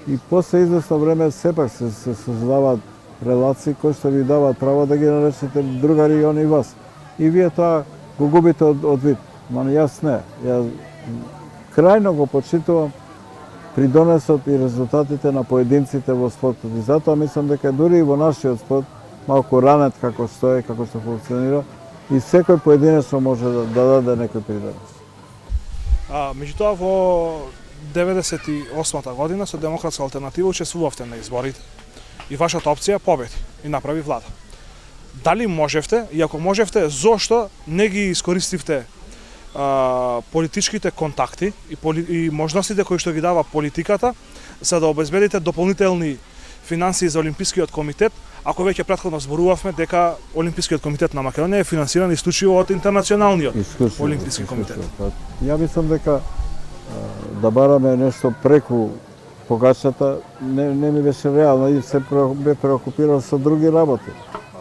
И после известно време сепак се создаваат релации кои што ви даваат право да ги наречете другари и они вас. И вие тоа го губите од вид. Ма јас не. Ја крајно го почитувам придонесот и резултатите на поединците во спортот. И затоа мислам дека дури и во нашиот спорт, малку ранет како што е, како што функционира, и секој поединечно може да даде некој придонес. Меѓутоа во 98-та година со Демократска алтернатива учествувавте на изборите и вашата опција победи и направи влада. Дали можевте, и ако можевте, зошто не ги искористивте политичките контакти и можностите кои што ги дава политиката за да обезбедите дополнителни финансии за Олимпискиот комитет, ако веќе претходно зборувавме дека Олимпискиот комитет на Македонија е финансиран исклучиво од интернационалниот Олимписки комитет. Ја мислам дека да бараме нешто преку погачата не ми беше реално и се бе преокупиран со други работи.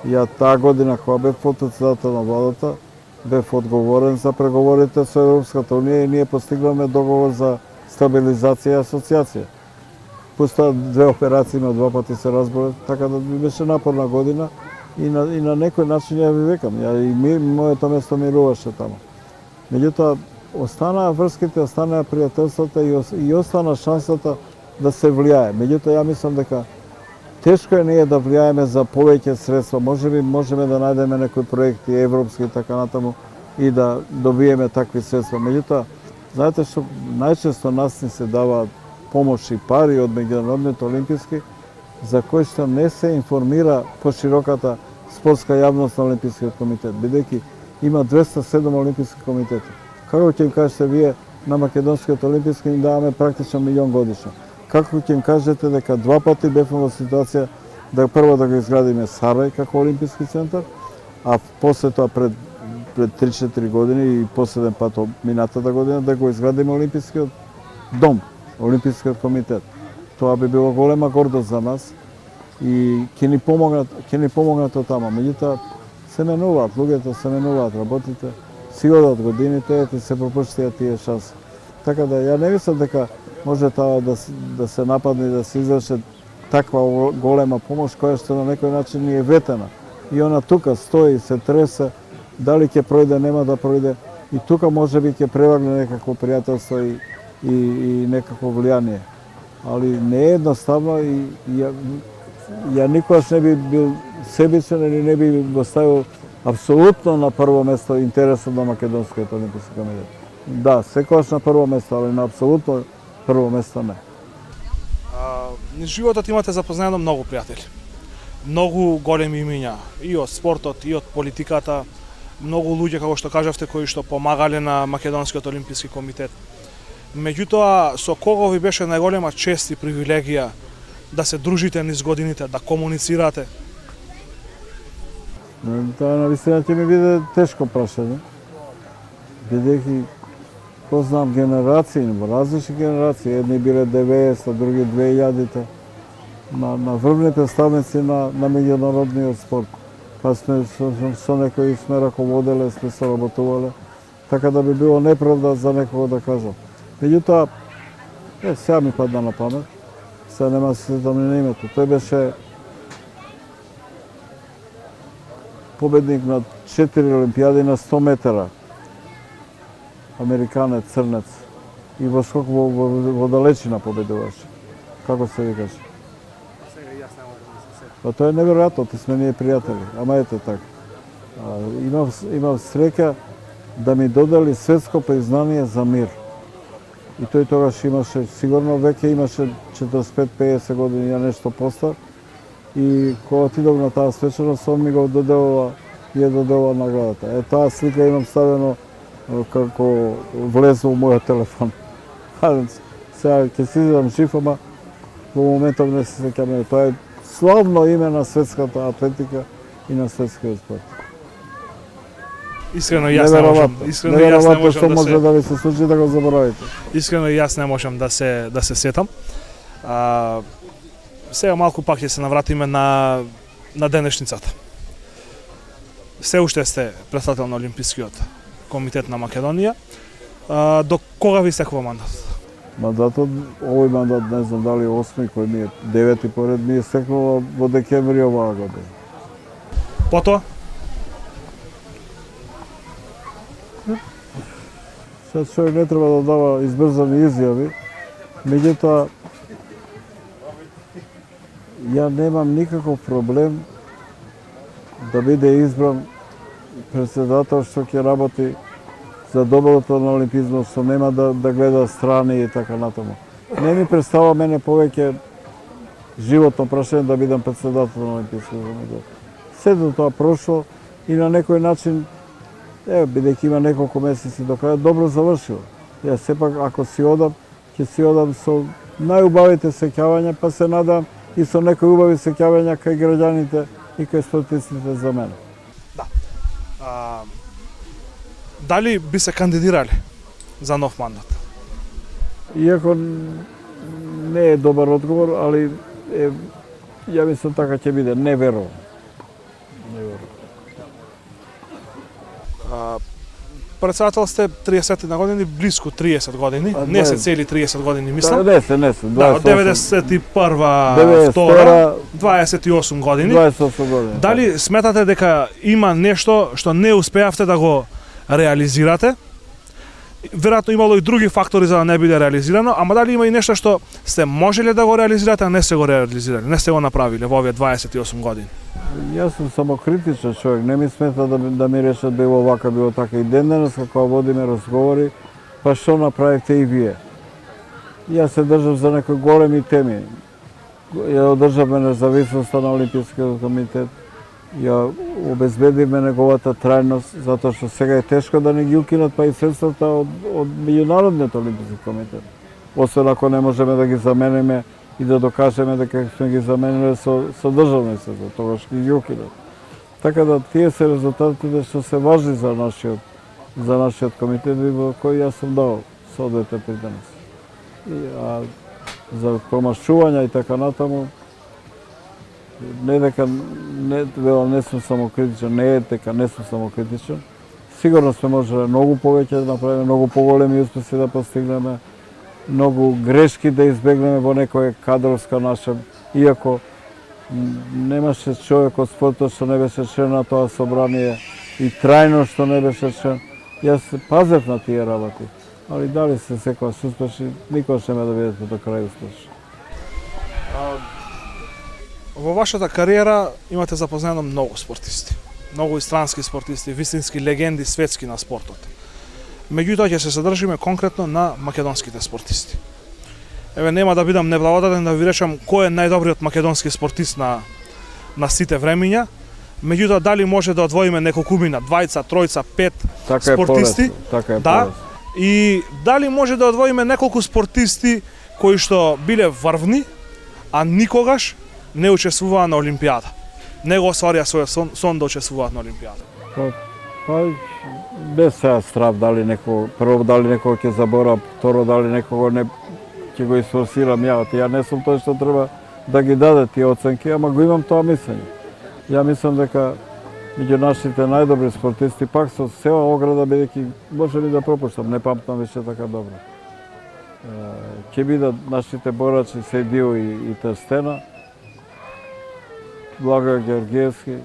Ја таа година кога бев потпредседател на владата, бев одговорен за преговорите со Европската унија и ние постигнавме договор за стабилизација и асоциација. Пуста две операции, на два пати се разборат, така да ми беше напорна година и на некој начин ја ви векам. И моето место мируваше таму. Меѓутоа, останаа врските, останаа пријателствата и остана шансата да се влијае. Меѓутоа, ја мислам дека тешко е ние да влијаеме за повеќе средства. Можеме да најдеме некои проекти европски и така натаму и да добиеме такви средства. Меѓутоа, знаете што најчесто нас ни се даваат помош и пари од меѓународните олимписки за кои што не се информира пошироката спортска јавност на Олимпискиот комитет, бидејќи има 207 олимписки комитети. Како ќе им кажете вие на Македонскиот олимписки им даваме практично 1 милион годишно? Како ќе им кажете дека два пати бевме во ситуација да прво да го изградиме Сарај како олимписки центар, а после тоа пред 3-4 години и последен пат минатата година да го изградиме олимпискиот дом, Олимпискиот комитет. Тоа би било голема гордост за нас и ќе ни помогнат од тама. Меѓутоа се менуваат, луѓето се менуваат, работите, си одат годините и се пропуштија тие шанси. Така да ја не мислам дека може тоа да се нападне и да се изврши таква голема помош која што на некој начин ни е ветена. И она тука стои, се тресе, дали ќе пројде, нема да пројде. И тука може би ќе превагне некакво пријателство и некакво влијание. Али не е едноставно и ја никогаш не би бил себичен или не би го ставил апсолутно на прво место интересот на Македонскиот олимписки комитет. Да, секогаш на прво место, али на апсолутно прво место не. Низ животот имате запознаено многу пријатели. Многу големи имиња и од спортот, и од политиката, многу луѓе, како што кажавте, кои што помагале на Македонскиот олимписки комитет. Меѓутоа, со кого ви беше најголема чест и привилегија да се дружите низ годините, да комуницирате? Тоа навистина ќе ми биде тешко прашање, бидејќи познам генерации, различни генерации, едни биле 90, други 2000-те, на врвни представници на меѓународниот спорт. Па сме со некои сме раководеле, сме соработувале, така да би било неправда за некого да кажам. Меѓутоа, сега ми падна на памет, сега нема се сетам ни на името. Тој беше победник на 4 олимпијади на 100 метара. Американец, црнец. И во скок во далечина победуваше. Како се викаше? Сега јас не можам да се сетам. Па тоа е неверојатно, ти сме ние пријатели, ама ете така. Имав среќа да ми додели светско признание за мир. И тој тогаш имаше, сигурно веќе имаше 45-50 години, ја нешто постар. И кога отидов на таа свечаност, он ми го доделува наградата. Таа слика имам ставено како влезо во мојот телефон. Сега ќе си изедам жив, ама во моментов не се сеќам. Тоа е славно име на светската атлетика и на светскиот спорт. Искрено јас не можам што може да ви се случи да го заборавите. Искрено јас не можам да се сетам. Сега малку пак ќе се навратиме на денешницата. Се уште сте представител на Олимпискиот комитет на Македонија. До кога ви стекува мандат? Мандатот, овој мандат не знам дали 8 кој ми е 9 поред ми е стекнува во декември оваа година. Потоа? Сега човек не треба да дава избрзани изјави, меѓутоа ја немам никаков проблем да биде избран председател што ќе работи за доброто на олимпизмот, што нема да гледа страни и така натаму. Не ми представа мене повеќе животно прашање да бидам председател на олимпискиот комитет. Сето тоа прошло и на некој начин, бидејќи има неколку месеци до крај, добро завршило. Ја сепак ако си одам, ќе си одам со најубавите сеќавања, па се надам и со некои убави сеќавања кај граѓаните и кај спортистите за мене. Да. Дали би се кандидирали за нов мандат? Иако не е добар одговор, али ја мислам така ќе биде, не верувам. Председател сте 30 на години, близко 30 години, не се цели 30 години, мислам. Не се, Да, од 91 2 28 години. 28 години. Дали сметате дека има нешто што не успеавте да го реализирате? Веројатно имало и други фактори за да не биде реализирано, ама дали има и нешто што сте можеле да го реализирате, а не сте го реализирали, не сте го направиле во овие 28 години? Јас сум самокритичен човек, не ми смета да ми решат било вака, било така. И ден денес како водиме разговори, па што направивте и вие? Јас се држам за некои големи теми. Ја одржавме независноста на Олимпискиот комитет, ја обезбедиме неговата трајност, затоа што сега е тешко да не ги укинат па и средствата од Меѓународниот олимписки комитет. Освен ако не можеме да ги замениме и да докажеме дека сме ги замениле со државни средства, тогаш ги укинат. Така да тие се резултатите што се важни за нашиот комитет, во кој јас сум дал соодветен придонес. За промашувања и така натаму, не дека не сум самокритичен, не е дека не сум самокритичен. Сигурно сме можеле многу повеќе да направиме, многу поголеми успеси да постигнеме, многу грешки да избегнеме во некоја кадровска наша, иако немаше човек од спортот што не беше член на тоа собрание и трајно што не беше член. Јас пазев на тие работи, али дали се секогаш успешни, никогаш нема да бидете до крај успешни. Во вашата кариера имате запознано многу спортисти, многу и странски спортисти, вистински легенди светски на спортот. Меѓутоа ќе се задржиме конкретно на македонските спортисти. Еве нема да бидам неблагодарен да ви речам кој е најдобриот македонски спортист на сите времиња. Меѓутоа дали може да одвоиме неколкумина, двајца, тројца, пет Така спортисти? Така е да. И дали може да одвоиме неколку спортисти кои што биле врвни, а никогаш не учествуваа на Олимпијада. Не го остварија својот сон да учествуваат на Олимпијада. Па без сега страв дали некој, прво дали некој ќе заборам, второ дали некого не ќе го изфорсирам ја. Ја не сум тој што треба да ги даде тие оценки, ама го имам тоа мислење. Ја мислам дека меѓу нашите најдобри спортисти, пак со села ограда, бидејќи може ли да пропуштам, не памтам више така добро. Ќе бидат нашите борачи Сејдио и Трстена, Благој Георгиевски,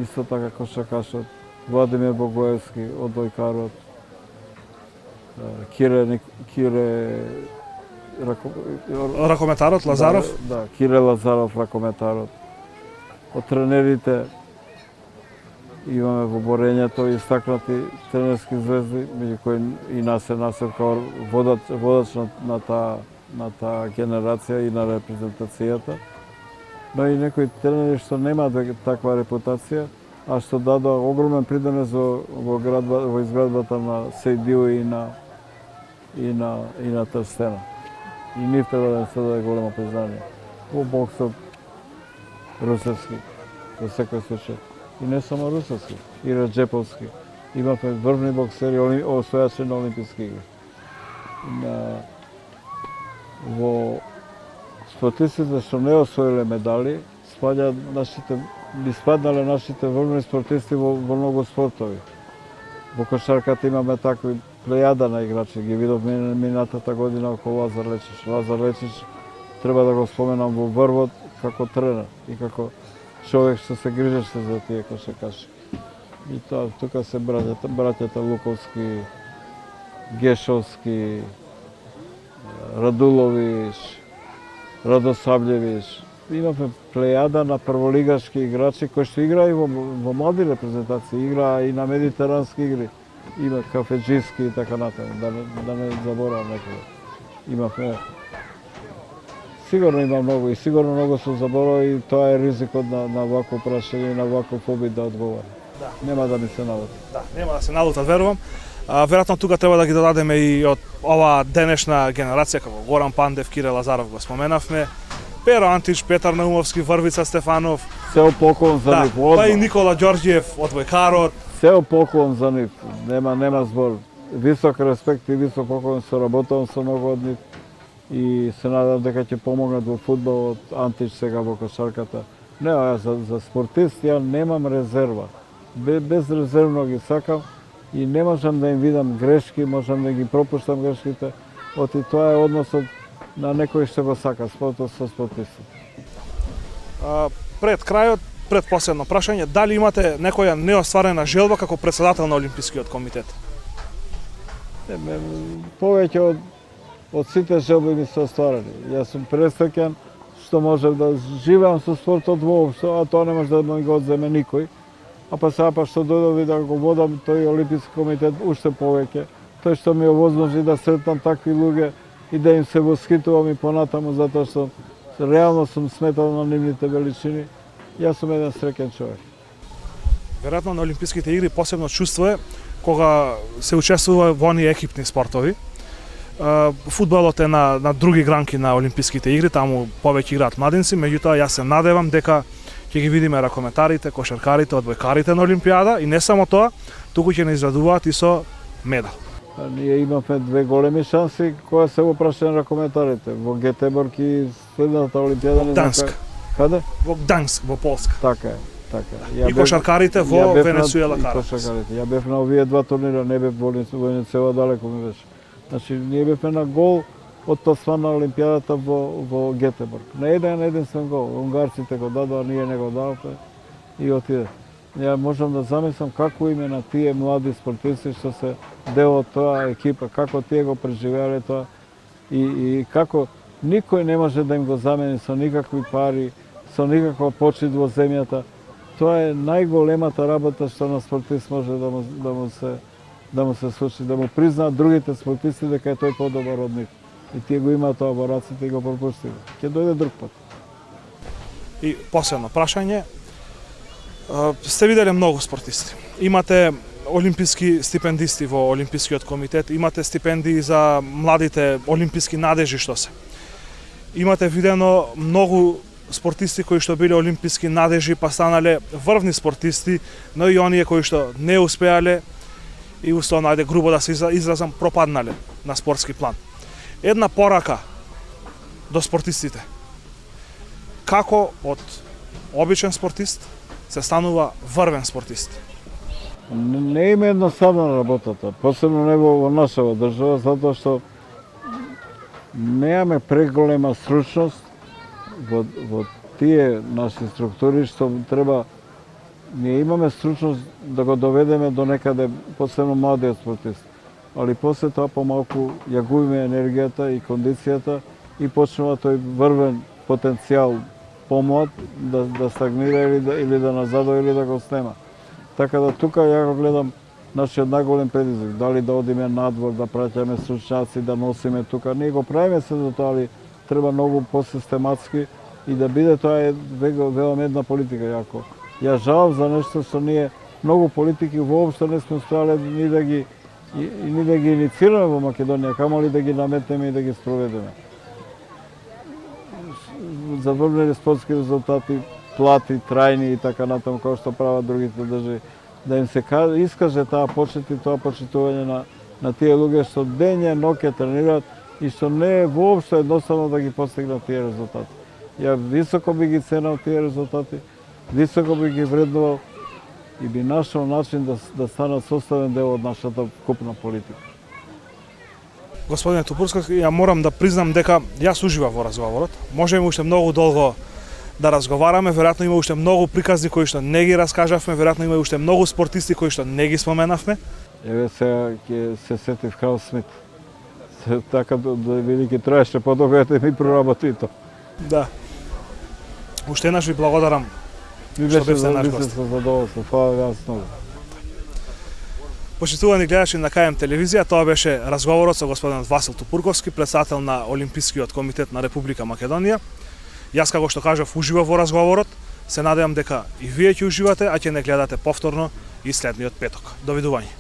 исто така кошакашот, Владимир Богоевски од Дојкарот, Ракометарот Лазаров? Да, Кире Лазаров, ракометарот. Од тренерите имаме во борењето истакнати тренерски звезди, меѓу кои и Насер Насер као водач на таа генерација и на репрезентацијата. Но и некои тренери што немаат таква репутација, а што дадоа огромен придонес во изградбата на Сејдио и на Трстена. И нив треба да се даде големо признание. Во боксот русевски, во секој случај. И не само русевски, и Раджеповски. Имавме врвни боксери, освојачи на Олимписки игри. Во спортистите што не освоиле медали, би спаднале нашите врвни спортисти во многу спортови. Во кошарката имаме такви плејада на играчи. Ги видовме минатата година околу Лазар Лечич. Лазар Лечич треба да го споменам во врвот како тренер и како човек што се грижеше за тие кошаркаши. И тоа, тука се браќата Луковски, Гешовски, Радуловиш, Радосављевиш. Имаме плејада на прволигашки играчи кои што играа и во млади репрезентации, играа и на медитерански игри. Има Кафеджиски и така натаму, да не заборавам некој. Имавме сигурно има многу и сигурно многу се заборава и тоа е ризикот на вакво прашање и на ваков обид да одговори. Да. Нема да ми се налути. Да, нема да се налутат, верувам. Веројатно тука треба да ги додадеме и од оваа денешна генерација, како Горан Пандев, Кире Лазаров го споменавме, Перо Антич, Петар Наумовски, Врвица Стефанов. Сео поклон за нив. Па и Никола Ѓорѓиев, одбојкарот. Сео поклон за нив. Нема збор. Висок респект и висок поклон, соработувам со многу од нив и се надам дека ќе помогнат во фудбалот, Антич сега во кошарката. Не, за спортист ја немам резерва. Безрезервно ги сакам и не можам да им видам грешки, можам да ги пропуштам грешките. Оти тоа е односот на некој што го сака спортот со спортистот. Пред крајот, пред последно прашање, дали имате некоја неостварена желба како претседател на Олимпискиот комитет? Повеќе од сите желби ми се остварени. Јас сум пресреќен што можев да живеам со спортот воопшто, а тоа не може да ми го одземе никој. А па сега што дојдов и да го водам тој Олимписки комитет уште повеќе. Тој што ми овозможи да сретнам такви луѓе и да им се восхитувам и понатаму затоа што реално сум сметал на нивните величини. Јас сум еден среќен човек. Веројатно на Олимписките игри посебно чувство е кога се учествува во оние екипни спортови. Фудбалот е на други гранки на Олимписките игри, таму повеќе играат младинци, меѓутоа јас се надевам дека ќе ги видиме ракометарите, кошаркарите, одбојкарите на Олимпијада и не само тоа, туку ќе не извадуваат и со медал. Ние имавме две големи шанси која се го прашање ракометарите во Гетеборг и следната Олимпијада не знам Гданск. Каде? Во Гданск, во Полска. Така е. И кошаркарите во Венецуела карат. Ја бев на овие два турнира, не бев во Венецуела, далеко ми беше. Значи, ние бевме на гол од пласман на Олимпијадата во Гетеборг. На единствен гол. Унгарците го дадоа, ние не го дадовме и отиде. Ја можам да замислам како име на тие млади спортисти што се дел од тоа екипа, како тие го преживеале тоа и како никој не може да им го замени со никакви пари, со никаква почит во земјата. Тоа е најголемата работа што на спортист може да му се случи, да му признаат другите спортисти дека е тој подобар од нив. И тие го имаат тоа во раците и го пропуштиле. Ќе дојде друг пат. И последно прашање. Сте виделе многу спортисти. Имате олимписки стипендисти во Олимпискиот комитет, имате стипендии за младите олимписки надежи што се. Имате видено многу спортисти кои што биле олимписки надежи па станале врвни спортисти, но и оние кои што не успеале и условно, ајде грубо да се изразам, пропаднале на спортски план. Една порака до спортистите. Како од обичен спортист се станува врвен спортист? Не има едноставна работата, посебно не во нашава држава, затоа што немаме преголема стручност во тие наши структури што треба. Ние имаме стручност да го доведеме до некаде, посебно младиот спортист. Али после тоа помалку ја губиме енергијата и кондицијата и почнува тој врвен потенцијал помлад да стагнира или да назадува или да го снема. Така да тука ја го гледам нашиот најголем предизвик, дали да одиме надвор, да праќаме стручњаци, да носиме тука. Ние го правиме се за тоа, али треба многу посистематски и да биде тоа велам една политика јако. Ја жалам за нешто што ние многу политики воопшто не сме успеале ни да ги иницираме во Македонија, камо ли да ги наметнеме и да ги спроведеме. Заврвени спортски резултати, плати, трајни и така натаму, како што прават другите држави, да им се искаже таа почит и тоа почитување на тие луѓе што дење ноќе тренираат и што не е воопшто едноставно да ги постигнат тие резултати. Ја високо би ги ценал тие резултати, високо би ги вреднувал и би нашол начин да станат составен дел од нашата купна политика. Господине Тупурски, ја морам да признам дека јас уживав во разговорот. Можеме уште многу долго да разговараме, веројатно има уште многу приказни кои што не ги раскажавме, веројатно има уште многу спортисти кои што не ги споменавме. Еве сега ќе се сетив Хал Смит. Така да велики траеше подобро да ми проработи тоа. Да. Уште еднаш ви благодарам. Ми Што беше бевте наш за гост. задоволство. Фала ви многу. Почитувани гледачи на КМ телевизија, тоа беше разговорот со господинот Васил Тупурковски, председател на Олимпискиот комитет на Република Македонија. Јас, како што кажав, уживав во разговорот. Се надевам дека и вие ќе уживате, а ќе не гледате повторно и следниот петок. Довидување.